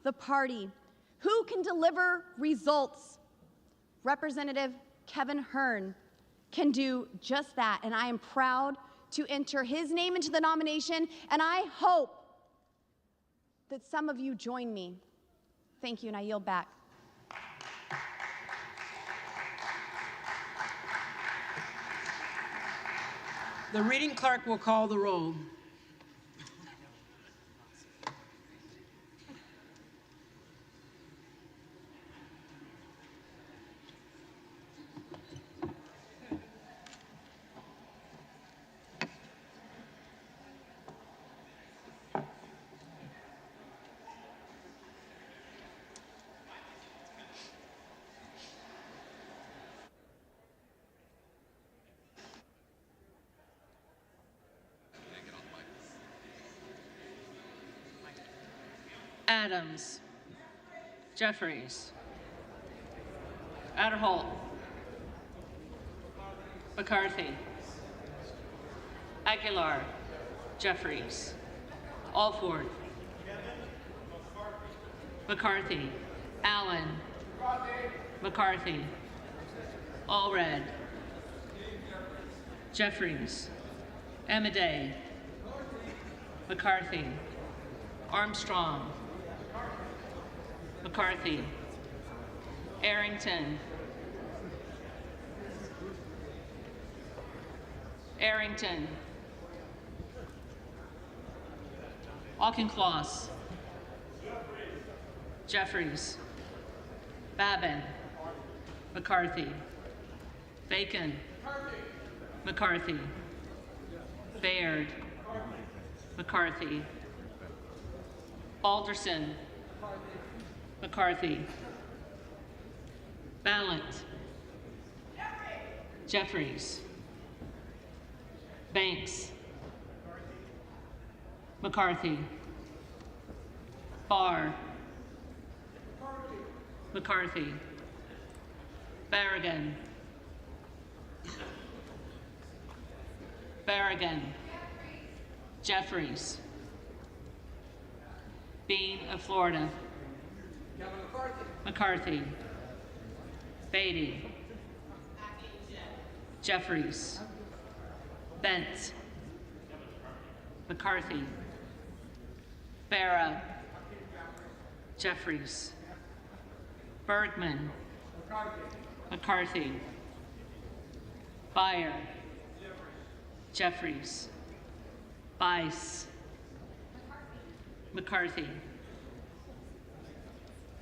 the party? Who can deliver results? Representative Kevin Hern can do just that, and I am proud to enter his name into the nomination, and I hope that some of you join me. Thank you, and I yield back. The reading clerk will call the roll. Adams. Jeffries. Adderholt. McCarthy. Aguilar. Jeffries. Alford. McCarthy. Allen. McCarthy. Allred. Jeffries. Amedee. McCarthy. Armstrong. McCarthy. Arrington. Arrington. Auchincloss. Jeffries. Babin. McCarthy. Bacon. McCarthy. Baird. McCarthy. Balderson. McCarthy. Ballant. Jeffries. Banks. McCarthy. Barr. McCarthy. Barragan. Barragan. Jeffries. Bean of Florida. McCarthy. Beatty. Jeffries. Bent. McCarthy. Barra. Jeffries. Bergman. McCarthy. Byer. Jeffries. Bice. McCarthy.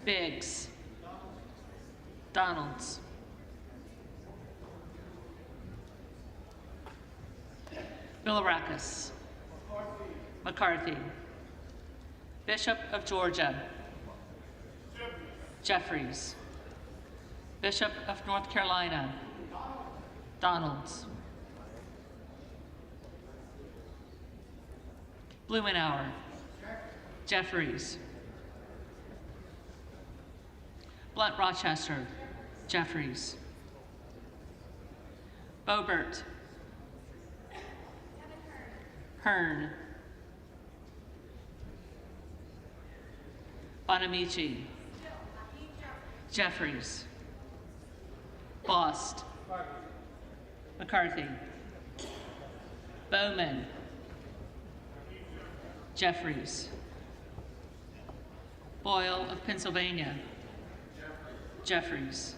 Biggs. Donalds. Bilirakis. McCarthy. Bishop of Georgia. Jeffries. Bishop of North Carolina. Donalds. Blumenauer. Jeffries. Blunt Rochester. Jeffries. Boebert. Hearn. Bonamici. Jeffries. Bost. McCarthy. Bowman. Jeffries. Boyle of Pennsylvania. Jeffries.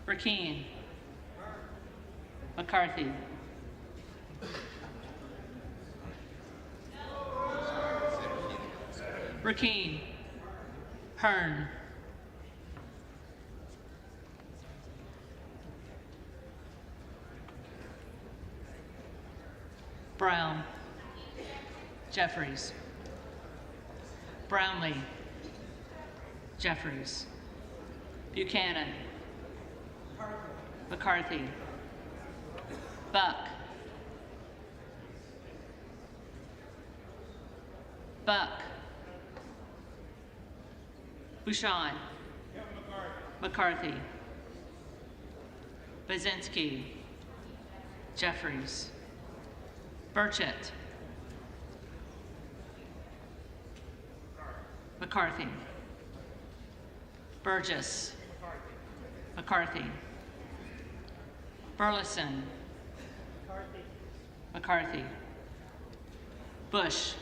Burkeen. McCarthy. Burkeen. Hearn. Brown. Jeffries. Brownlee. Jeffries. Buchanan. McCarthy. Buck. Buck. Bouchon. McCarthy. Bazinski. Jeffries. Burchett. McCarthy. Burgess. McCarthy. Burleson. McCarthy. Bush.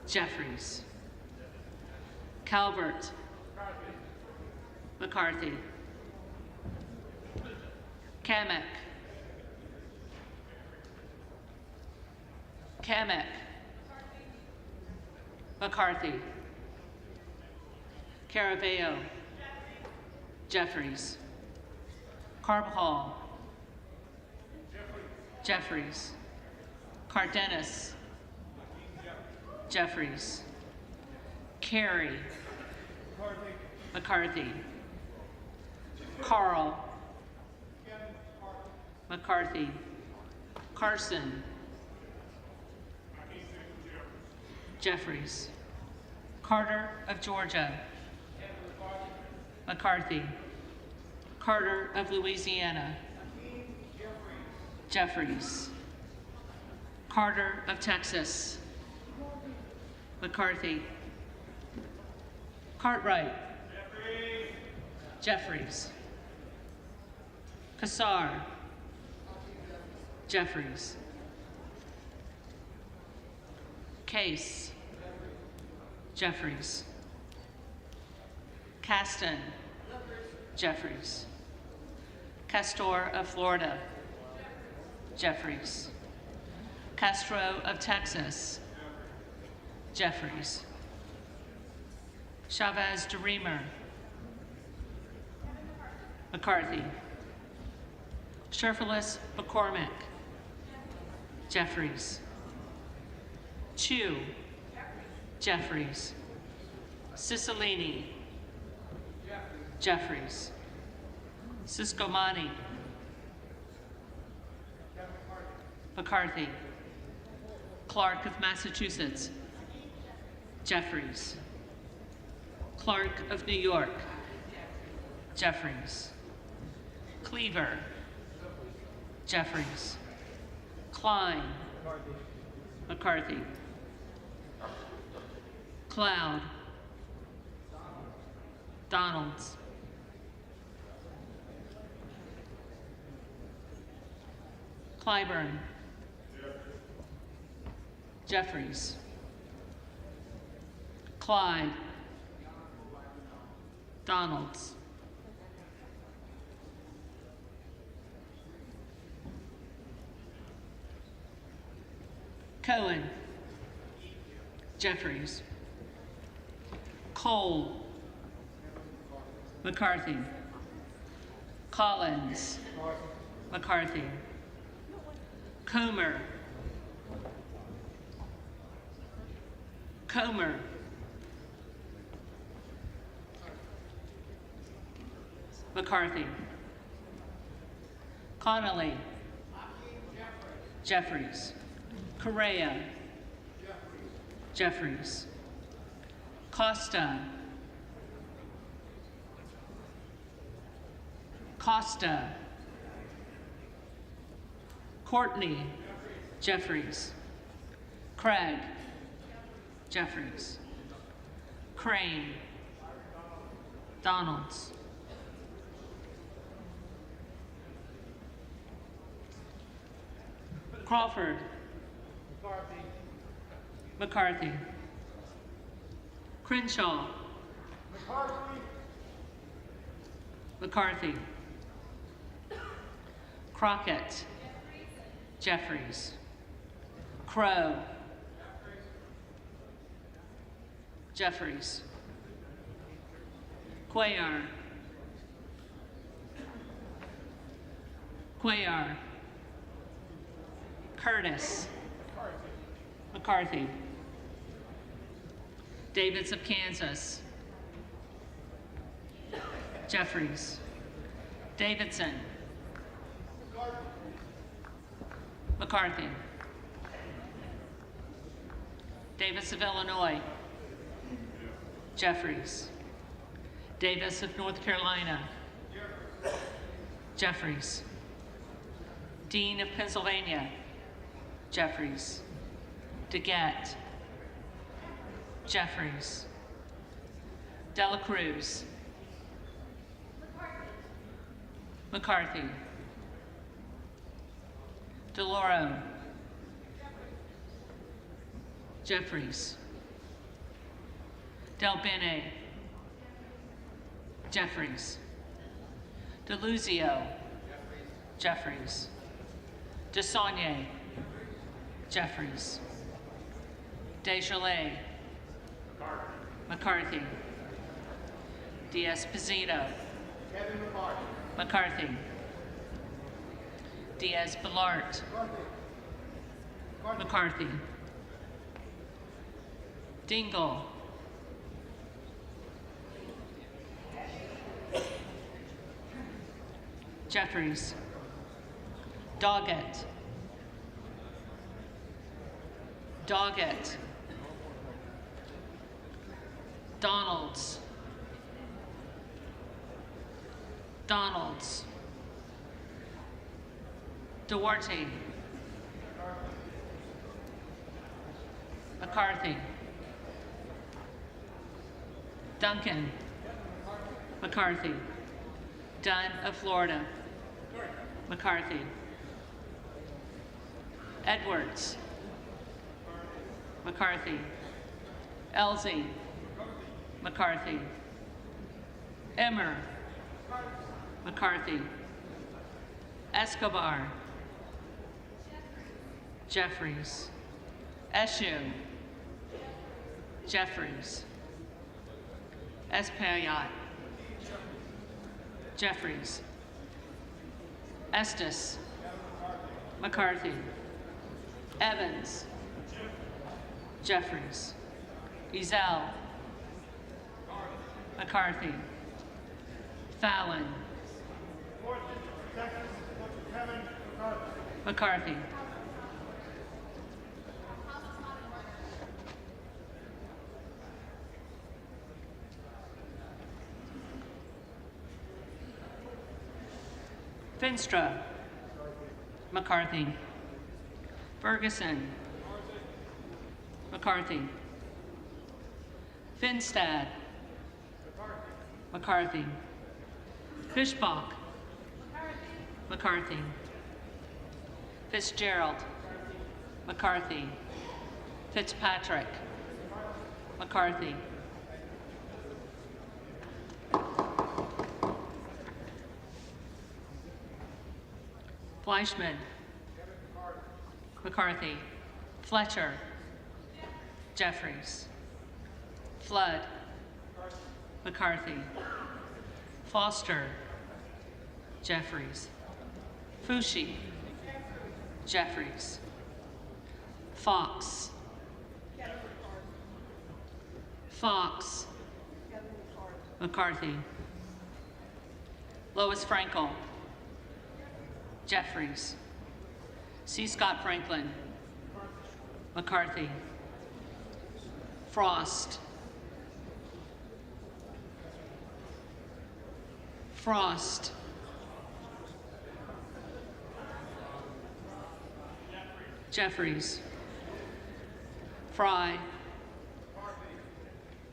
Jeffries. Calvert. McCarthy. Kamek. Kamek. McCarthy. Caraveo. Jeffries. Carbajal. Jeffries. Cardenas. Jeffries. Carey. McCarthy. Carl. McCarthy. Carson. Jeffries. Carter of Georgia. McCarthy. Carter of Louisiana. Jeffries. Carter of Texas. McCarthy. Cartwright. Jeffries. Kassar. Jeffries. Case. Jeffries. Caston. Jeffries. Castor of Florida. Jeffries. Castro of Texas. Jeffries. Chavez de Reamer. McCarthy. Sherfilis McCormick. Jeffries. Chu. Jeffries. Cicilline. Jeffries. Siscomani. McCarthy. Clark of Massachusetts. Jeffries. Clark of New York. Jeffries. Cleaver. Jeffries. Klein. McCarthy. Cloud. Donalds. Clyburn. Jeffries. Clyde. Donalds. Cohen. Jeffries. Cole. McCarthy. Collins. McCarthy. Comer. Comer. McCarthy. Connolly. Jeffries. Correa. Jeffries. Costa. Costa. Courtney. Jeffries. Craig. Jeffries. Crane. Donalds. Crawford. McCarthy. Crenshaw. McCarthy. Crockett. Jeffries. Crow. Jeffries. Cuellar. Cuellar. Curtis. McCarthy. Davids of Kansas. Jeffries. Davidson. McCarthy. Davis of Illinois. Jeffries. Davis of North Carolina. Jeffries. Dean of Pennsylvania. Jeffries. DeGette. Jeffries. Dela Cruz. McCarthy. DeLauro. Jeffries. Del Bene. Jeffries. DeLuzio. Jeffries. DeSaulnier. Jeffries. Desjardins. McCarthy. D'Esposito. McCarthy. Diaz-Balart. McCarthy. Dingle. Jeffries. Doggett. Doggett. Donalds. Donalds. Duarte. McCarthy. Duncan. McCarthy. Dunn of Florida. McCarthy. Edwards. McCarthy. Elsie. McCarthy. Emmer. McCarthy. Escobar. Jeffries. Eshoo. Jeffries. Espaillat. Jeffries. Estes. McCarthy. Evans. Jeffries. Ezell. McCarthy. Fallon. McCarthy. Finstra. McCarthy. Ferguson. McCarthy. Finstad. McCarthy. Fishbach. McCarthy. Fitzgerald. McCarthy. Fitzpatrick. McCarthy. Fleischman. McCarthy. Fletcher. Jeffries. Flood. McCarthy. Foster. Jeffries. Fushi. Jeffries. Fox. Fox. McCarthy. Lois Frankel. Jeffries. C. Scott Franklin. McCarthy. Frost. Frost. Jeffries. Fry.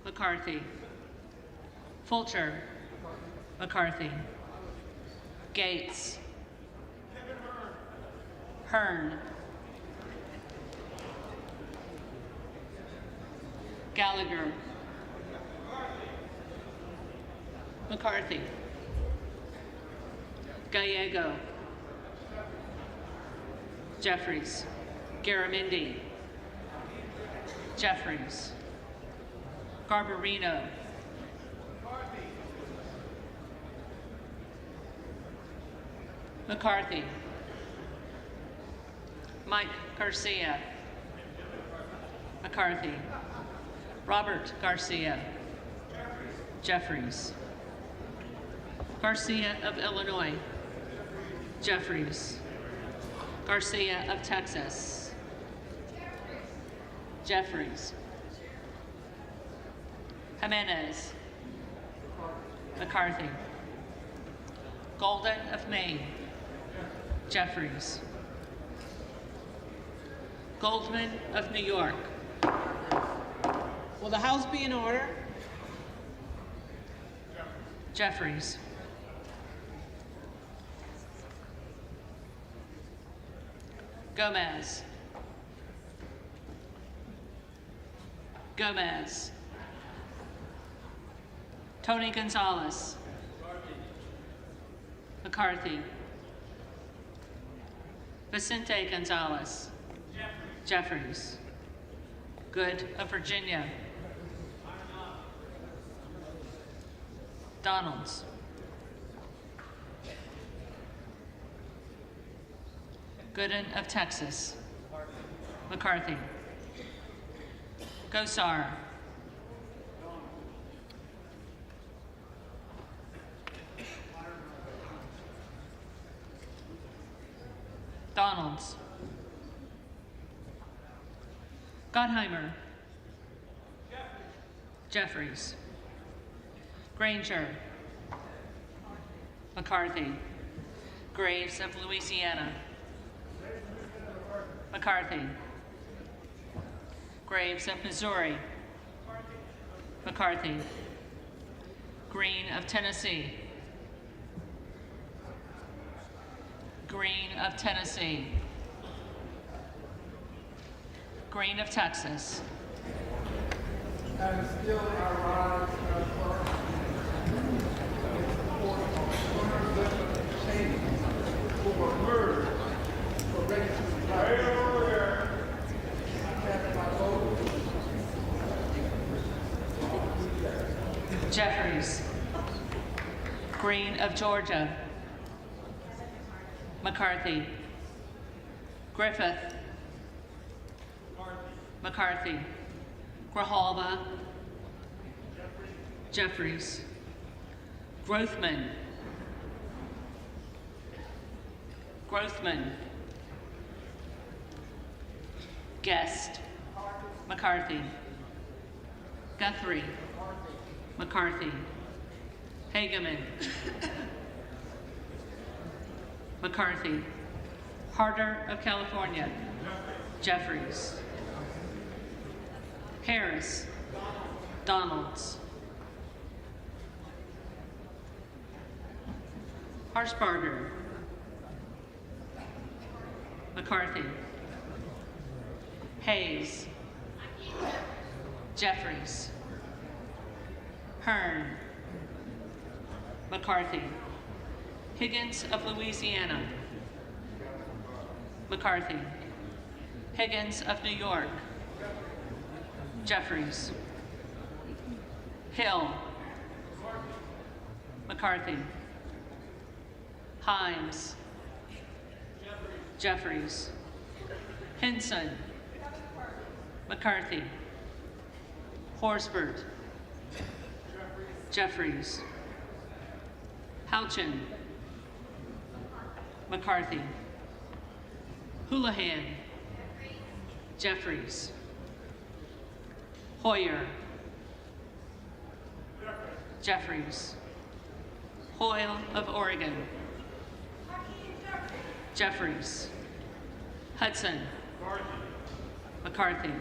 McCarthy. Fulcher. McCarthy. Gates. Hearn. Gallagher. McCarthy. Gallego. Jeffries. Garamendi. Jeffries. Garbarino. McCarthy. Mike Garcia. McCarthy. Robert Garcia. Jeffries. Garcia of Illinois. Jeffries. Garcia of Texas. Jeffries. Jimenez. McCarthy. Golden of Maine. Jeffries. Goldman of New York. Will the House be in order? Jeffries. Gomez. Gomez. Tony Gonzalez. McCarthy. Vicente Gonzalez. Jeffries. Good of Virginia. Donalds. Gooden of Texas. McCarthy. Gosar. Donalds. Gottheimer. Jeffries. Granger. McCarthy. Graves of Louisiana. McCarthy. Graves of Missouri. McCarthy. Green of Tennessee. Green of Tennessee. Green of Texas. And still I rise for murder, for racism. Jeffries. Green of Georgia. McCarthy. Griffith. McCarthy. Grijalva, Jeffries, Grothman, Guest, McCarthy, Guthrie, McCarthy, Hageman, McCarthy, Harder of California, Jeffries, Harris, Donalds, Harshbarger, McCarthy, Hayes, Jeffries, Hearn, McCarthy, Higgins of Louisiana, McCarthy, Higgins of New York, Jeffries, Hill, McCarthy, Himes, Jeffries, Henson, McCarthy, Horsford, Jeffries, Houchin, McCarthy, Houlihan, Jeffries, Hoyer, Jeffries, Hoyle of Oregon, Jeffries, Hudson, McCarthy,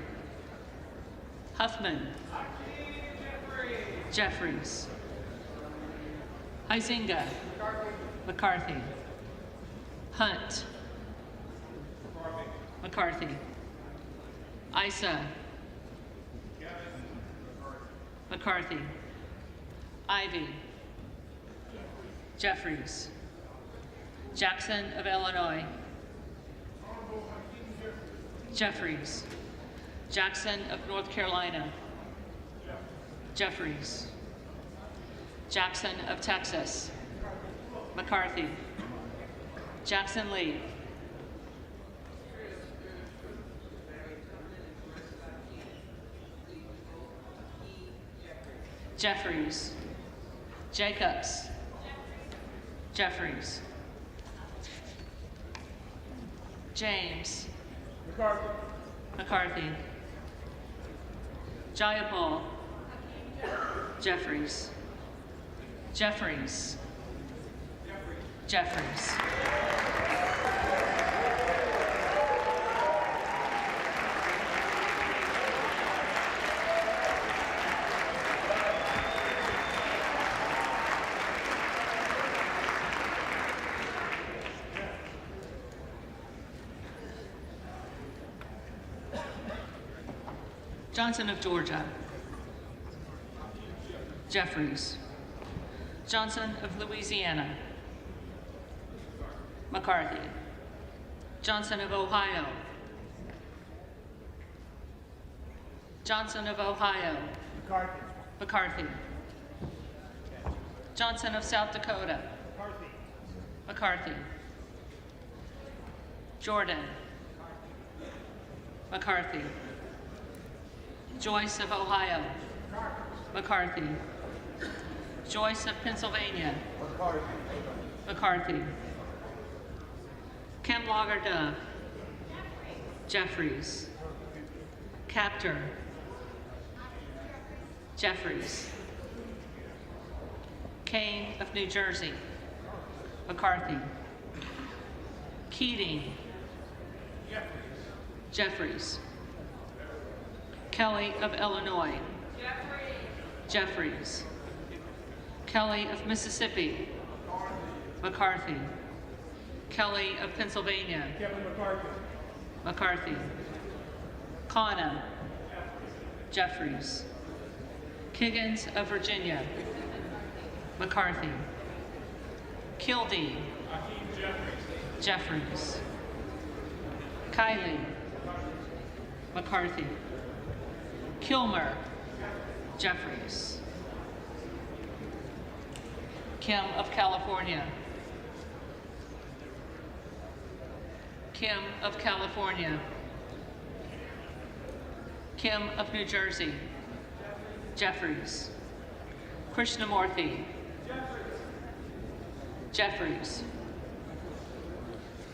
Huffman, Jeffries, Huizinga, McCarthy, Hunt, McCarthy, Issa, McCarthy, Ivy, Jeffries, Jackson of Illinois, Jeffries, Jackson of North Carolina, Jeffries, Jackson of Texas, McCarthy, Jackson Lee, Jeffries, Jacobs, Jeffries, James, McCarthy, Jayapal, Jeffries, Jeffries, Jeffries. Johnson of Georgia, Jeffries, Johnson of Louisiana, McCarthy, Johnson of Ohio, Johnson of Ohio, McCarthy, Johnson of South Dakota, McCarthy, Jordan, McCarthy, Joyce of Ohio, McCarthy, Joyce of Pennsylvania, McCarthy, Kemlager Dove, Jeffries, Captor, Jeffries, Kane of New Jersey, McCarthy, Keating, Jeffries, Kelly of Illinois, Jeffries, Kelly of Mississippi, McCarthy, Kelly of Pennsylvania, McCarthy, Khanna, Jeffries, Kiggins of Virginia, McCarthy, Kildee, Jeffries, Kiley, McCarthy, Kilmer, Jeffries, Kim of California, Kim of California, Kim of New Jersey. Jeffries. Krishnamurthy. Jeffries.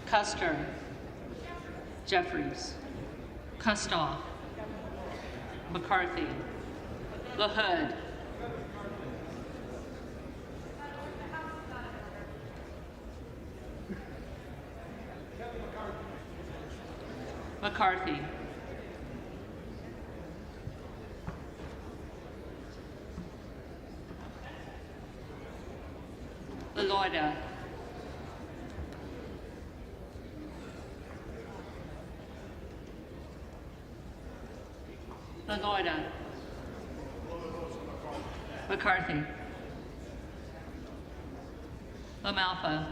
Custer. Jeffries. Kustoff. McCarthy. LaHood. McCarthy. LaLoida. LaLoida. McCarthy. LaMalfa.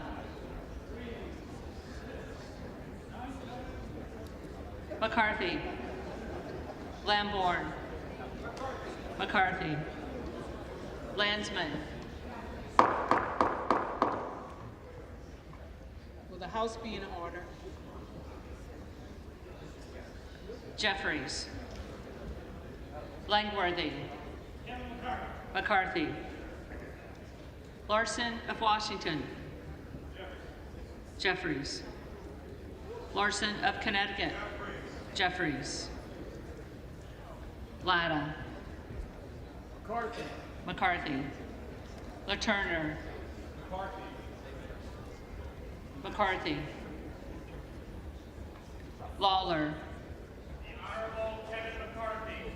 McCarthy. Lamborn. McCarthy. Landsman. Will the House be in order? Jeffries. Langworthy. McCarthy. Larson of Washington. Jeffries. Larson of Connecticut. Jeffries. Latta. McCarthy. LaTurner. McCarthy. Lawler. The Honorable Kevin McCarthy.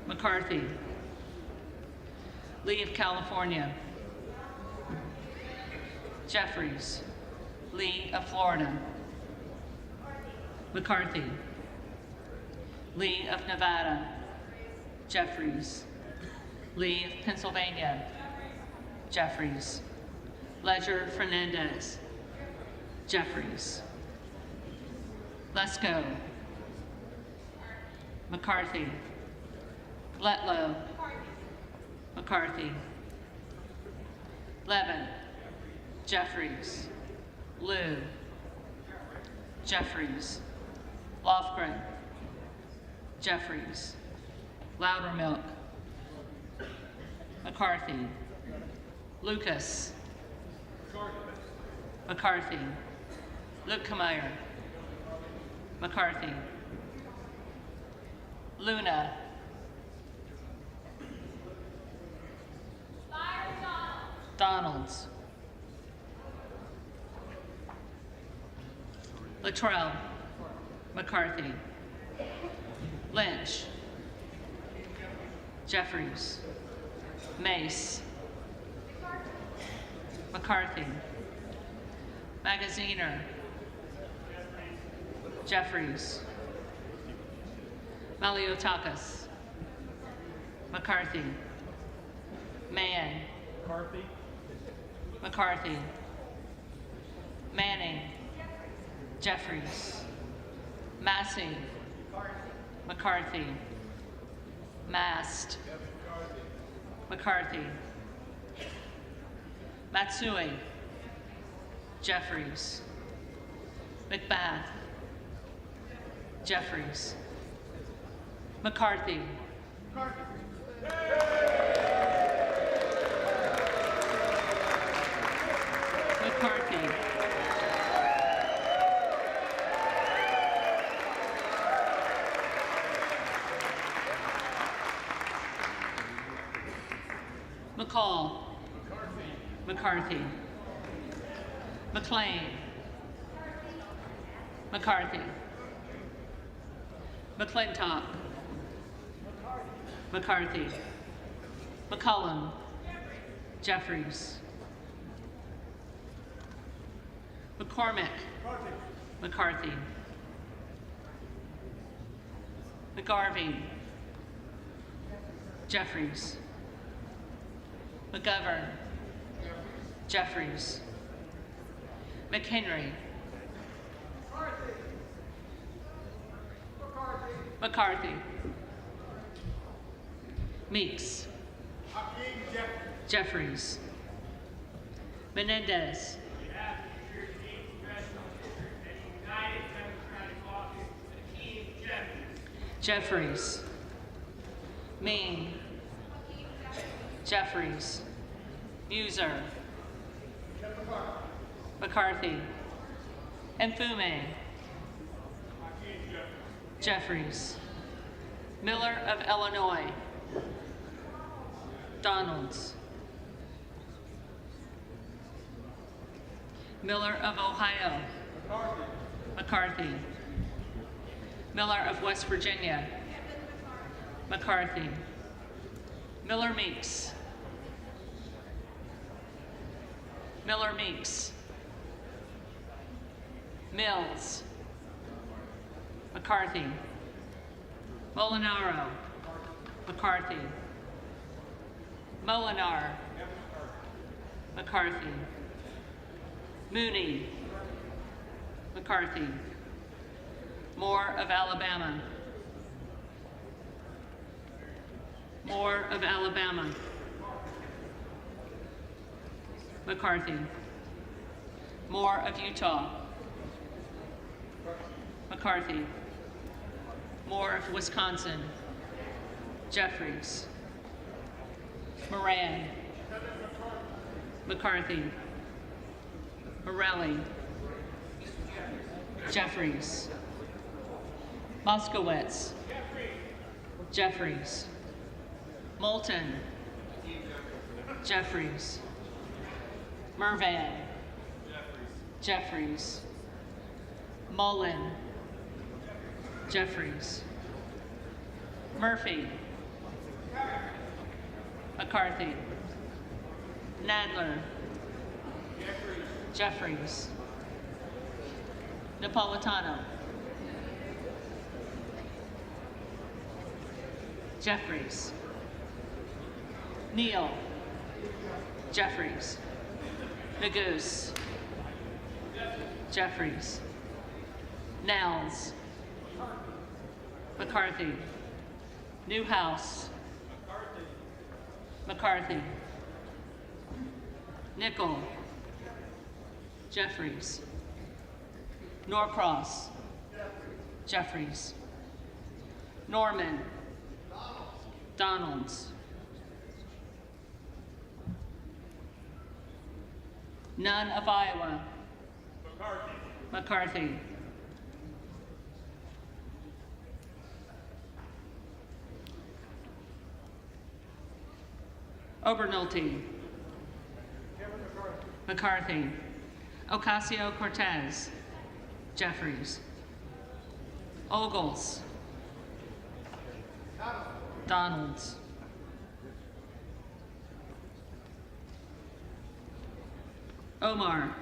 McCarthy. Lee of California. Jeffries. Lee of Florida. McCarthy. Lee of Nevada. Jeffries. Lee of Pennsylvania. Jeffries. Ledger Fernandez. Jeffries. Lesko. McCarthy. Letlow. McCarthy. Levin. Jeffries. Liu. Jeffries. Lofgren. Jeffries. Loudermilk. McCarthy. Lucas. McCarthy. Lukemeyer. McCarthy. Luna. Donalds. Luttrell. McCarthy. Lynch. Jeffries. Mace. McCarthy. Magaziner. Jeffries. Maliotakis. McCarthy. Mann. McCarthy. Manning. Jeffries. Massey. McCarthy. Mast. McCarthy. Matsui. Jeffries. McBath. Jeffries. McCarthy. McCarthy. McCall. McCarthy. McLean. McCarthy. McClintock. McCarthy. McCullum. Jeffries. McCormick. McCarthy. McGarvey. Jeffries. McGovern. Jeffries. McHenry. McCarthy. Meeks. Jeffries. Menendez. Jeffries. Mean. Jeffries. Muser. McCarthy. Mfume. Jeffries. Miller of Illinois. Donalds. Miller of Ohio. McCarthy. Miller of West Virginia. McCarthy. Miller Meeks. Miller Meeks. Mills. McCarthy. Molinaro. McCarthy. Molinar. McCarthy. Mooney. McCarthy. Moore of Alabama. Moore of Alabama. McCarthy. Moore of Utah. McCarthy. Moore of Wisconsin. Jeffries. Moran. McCarthy. Morelli. Jeffries. Moskowitz. Jeffries. Moulton. Jeffries. Mervan. Jeffries. Mullen. Jeffries. Murphy. McCarthy. Nadler. Jeffries. Napolitano. Jeffries. Neal. Jeffries. Neguse. Jeffries. Nels. McCarthy. Newhouse. McCarthy. Nickel. Jeffries. Norcross. Jeffries. Norman. Donalds. None of Iowa. McCarthy. Obernolte. McCarthy. Ocasio-Cortez. Jeffries. Ogles. Donalds. Omar.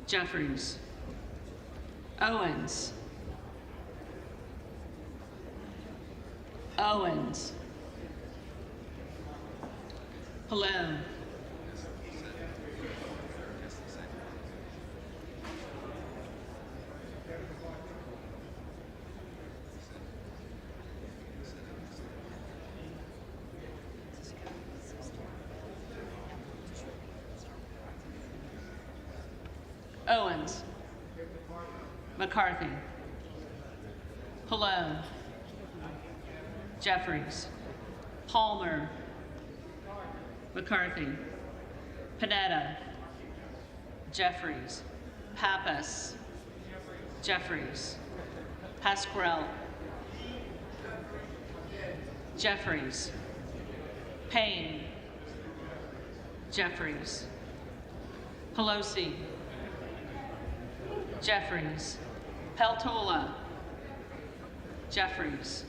Jeffries. Owens. Owens. Pallone. Owens. McCarthy. Pallone. Jeffries. Palmer. McCarthy. Panetta. Jeffries. Pappas. Jeffries. Pasquarel. Jeffries. Payne. Jeffries. Pelosi. Jeffries. Peltola. Jeffries.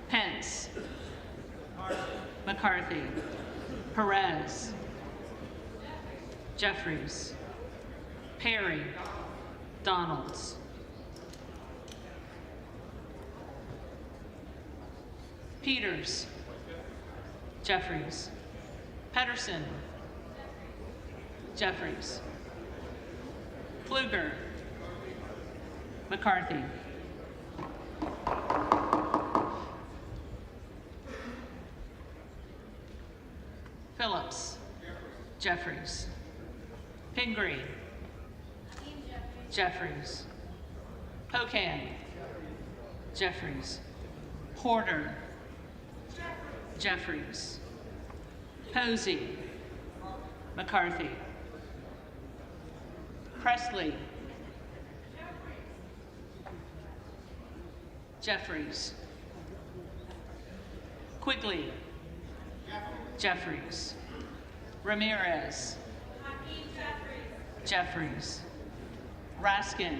Pence. McCarthy. Perez. Jeffries. Perry. Donalds. Peters. Jeffries. Pedersen. Jeffries. Pfluger. McCarthy. Phillips. Jeffries. Pingree. Jeffries. Pocan. Jeffries. Porter. Jeffries. Posey. McCarthy. Presley. Jeffries. Quigley. Jeffries. Ramirez. Jeffries. Raskin.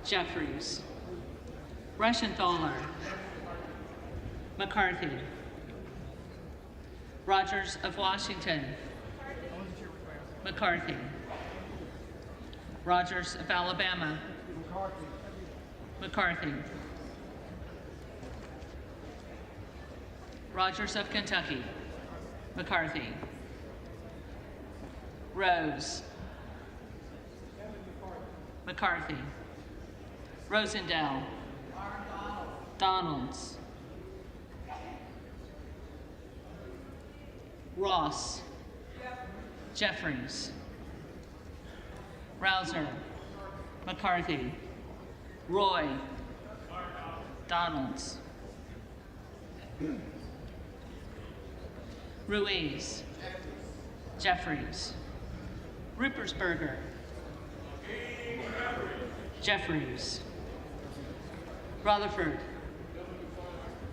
Jeffries. Reschenthaler. McCarthy. Rogers of Washington. McCarthy. Rogers of Alabama. McCarthy. Rogers of Kentucky. McCarthy. Rose. McCarthy. Rosendale. Donalds. Ross. Jeffries. Rouser. McCarthy. Roy. Donalds. Ruiz. Jeffries. Ruppersberger. Jeffries. Rutherford.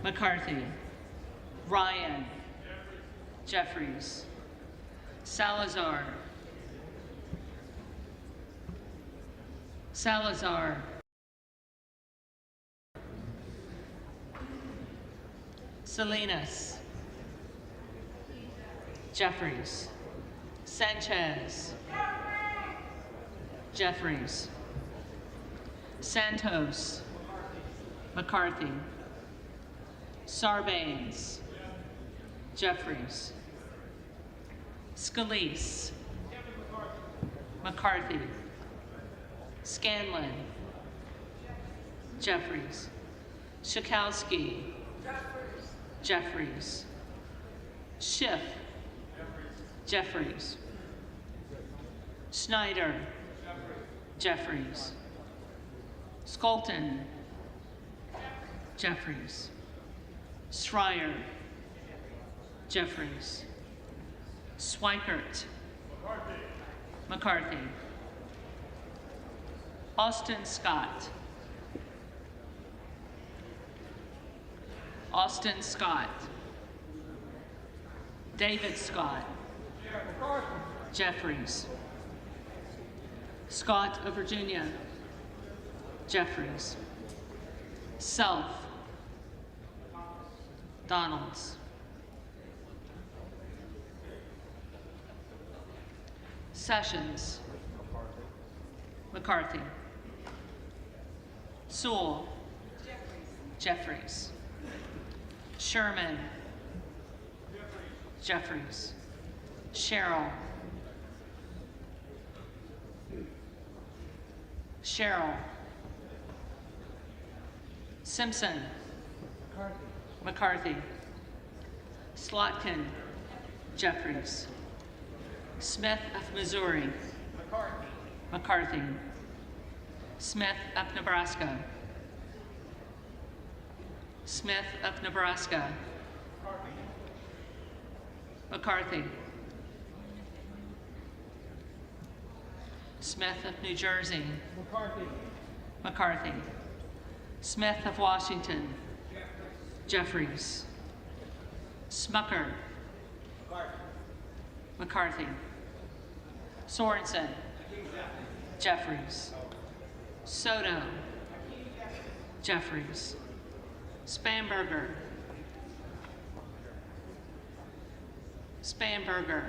McCarthy. Ryan. Jeffries. Salazar. Salazar. Salinas. Jeffries. Sanchez. Jeffries. Santos. McCarthy. Sarbanes. Jeffries. Scalise. McCarthy. Scanlon. Jeffries. Schakowsky. Jeffries. Schiff. Jeffries. Snyder. Jeffries. Skolton. Jeffries. Schreier. Jeffries. Swikert. McCarthy. Austin Scott. Austin Scott. David Scott. Jeffries. Scott of Virginia. Jeffries. Self. Donalds. Sessions. McCarthy. Sewell. Jeffries. Sherman. Jeffries. Sherrill. Sherrill. Simpson. McCarthy. Slotkin. Jeffries. Smith of Missouri. McCarthy. Smith of Nebraska. Smith of Nebraska. McCarthy. Smith of New Jersey. McCarthy. Smith of Washington. Jeffries. Smucker. McCarthy. Sorensen. Jeffries. Soto. Jeffries. Spanberger. Spanberger.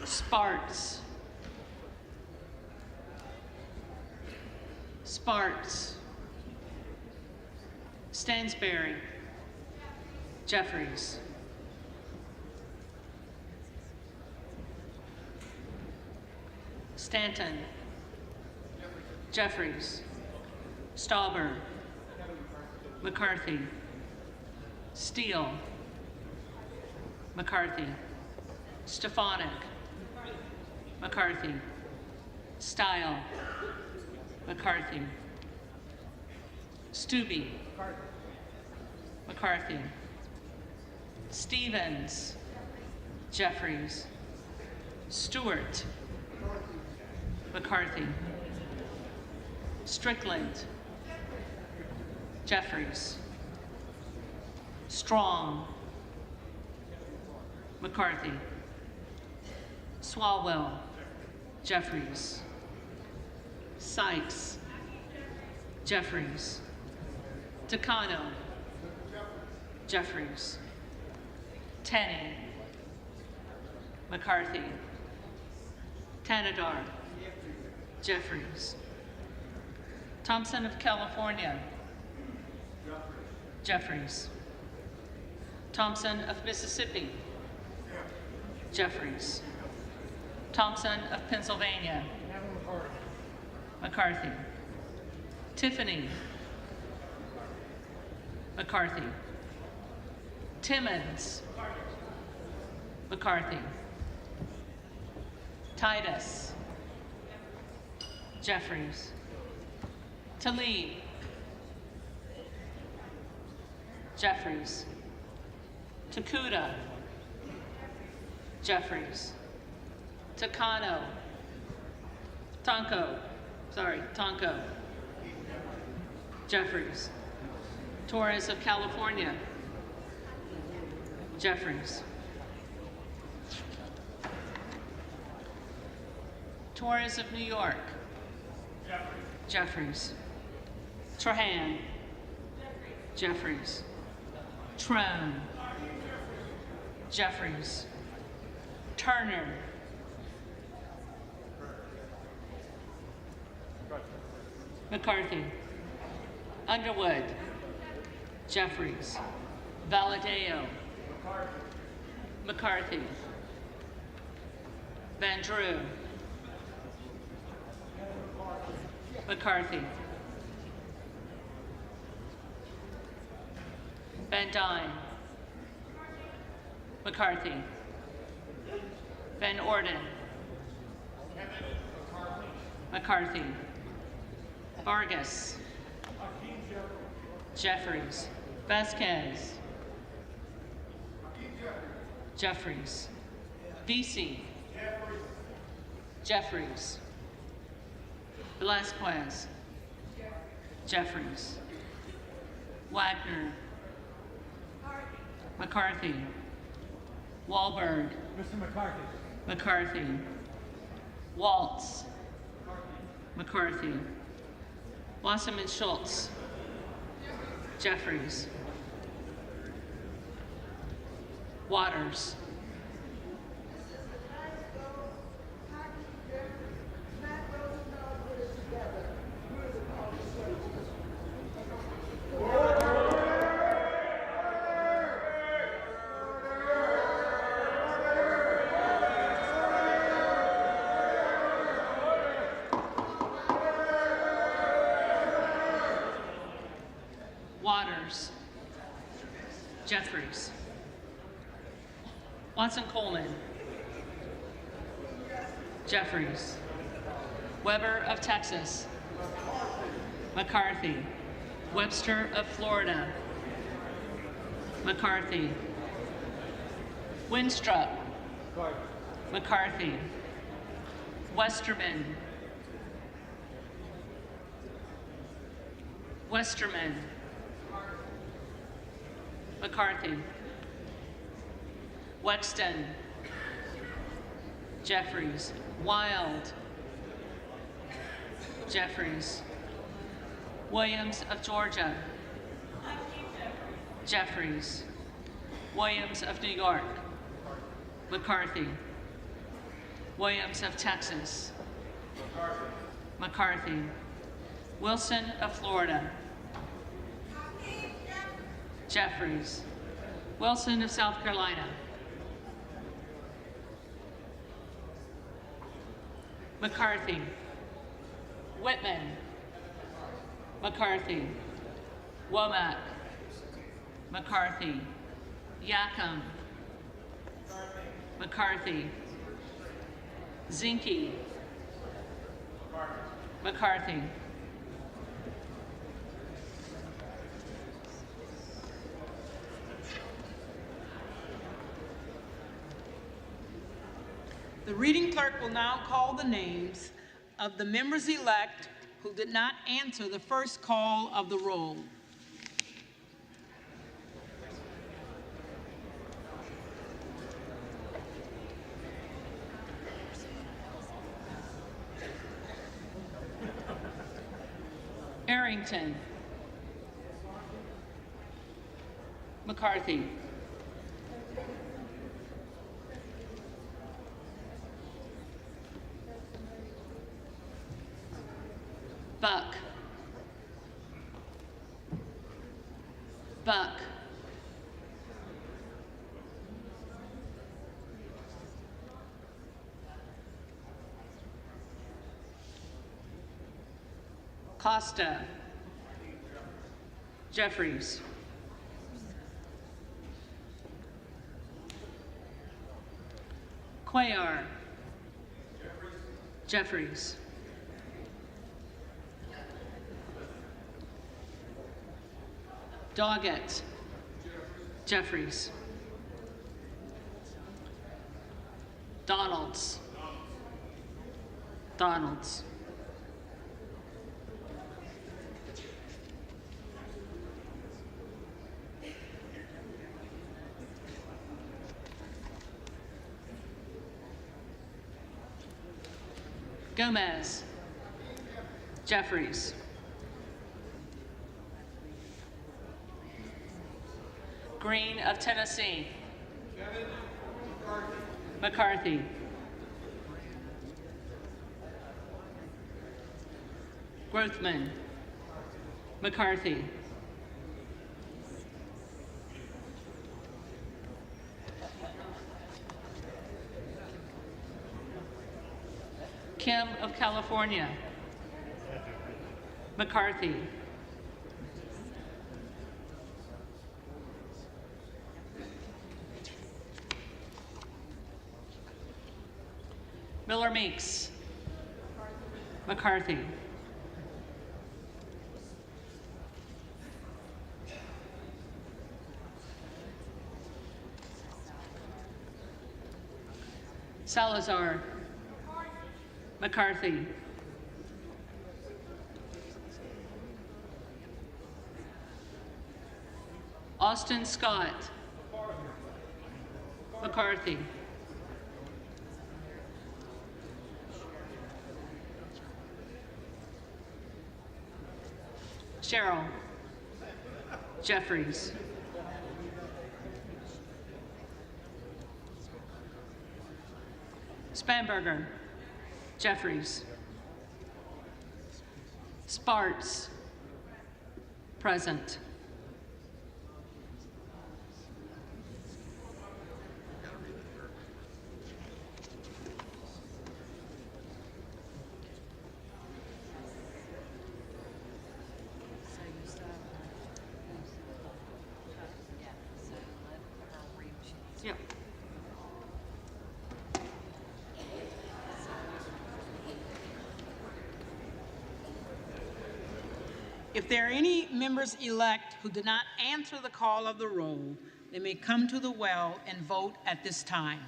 Sparks. Sparks. Stansberry. Jeffries. Stanton. Jeffries. Stauber. McCarthy. Steele. McCarthy. Stefanik. McCarthy. Style. McCarthy. Stube. McCarthy. Stevens. Jeffries. Stewart. McCarthy. Strickland. Jeffries. Strong. McCarthy. Swalwell. Jeffries. Sykes. Jeffries. Takano. Jeffries. Tenney. McCarthy. Tanadar. Jeffries. Thompson of California. Jeffries. Thompson of Mississippi. Jeffries. Thompson of Pennsylvania. McCarthy. Tiffany. McCarthy. Timmons. McCarthy. Titus. Jeffries. Tlaib. Jeffries. Takuda. Jeffries. Takano. Tonko. Jeffries. Torres of California. Jeffries. Torres of New York. Jeffries. Trahan. Jeffries. Trone. Jeffries. Turner. McCarthy. Underwood. Jeffries. Valadeo. McCarthy. Van Drew. McCarthy. Van Dyne. McCarthy. Van Orden. McCarthy. Vargas. Jeffries. Vasquez. Jeffries. Vesey. Jeffries. Velasquez. Jeffries. Wagner. McCarthy. Wahlberg. Mr. McCarthy. McCarthy. Waltz. McCarthy. Wasserman Schultz. Jeffries. Waters. Waters. Jeffries. Watson Coleman. Jeffries. Weber of Texas. McCarthy. Webster of Florida. McCarthy. Winstrup. McCarthy. Westerman. Westerman. McCarthy. Wexton. Jeffries. Wild. Jeffries. Williams of Georgia. Jeffries. Williams of New York. McCarthy. Williams of Texas. McCarthy. Wilson of Florida. Jeffries. Wilson of South Carolina. McCarthy. Whitman. McCarthy. Womack. McCarthy. Yackham. McCarthy. Zinke. McCarthy. The reading clerk will now call the names of the members-elect who did not answer the first call of the roll. Arrington. McCarthy. Buck. Buck. Costa. Jeffries. Cuellar. Jeffries. Doggett. Jeffries. Donalds. Donalds. Gomez. Jeffries. Green of Tennessee. McCarthy. Grothman. McCarthy. Kim of California. McCarthy. Miller Meeks. McCarthy. Salazar. McCarthy. Austin Scott. McCarthy. Sherrill. Jeffries. Spanberger. Jeffries. Sparts. Present. Yep. If there are any members-elect who did not answer the call of the roll, they may come to the well and vote at this time.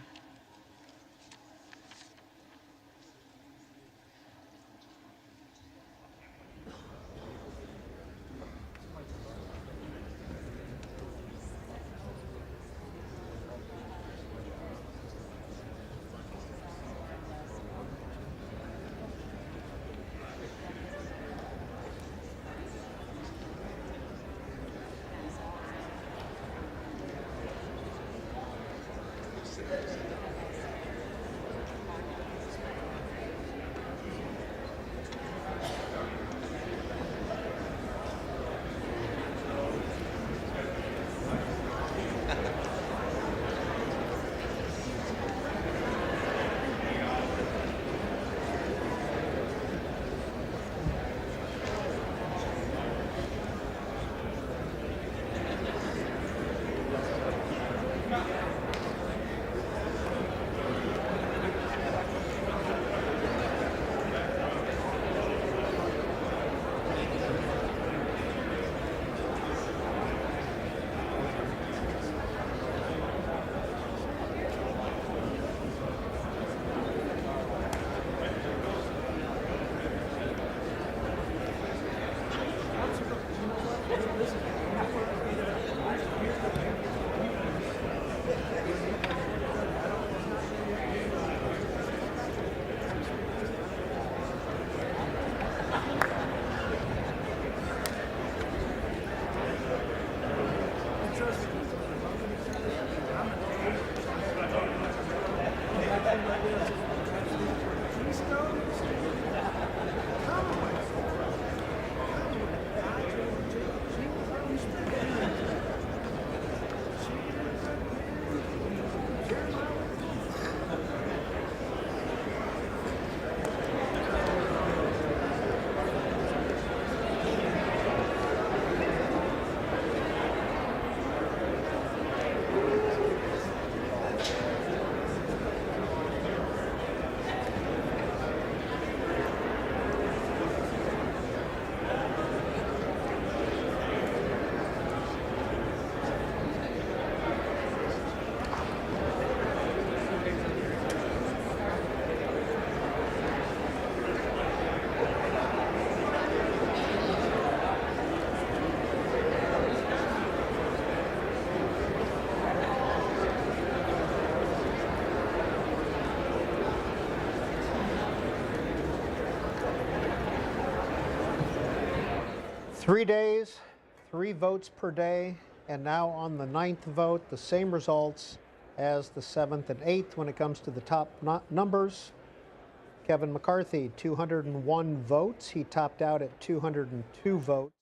3 days, 3 votes per day, and now on the 9th vote, the same results as the 7th and 8th when it comes to the top numbers. Kevin McCarthy, 201 votes. He topped out at 202 votes.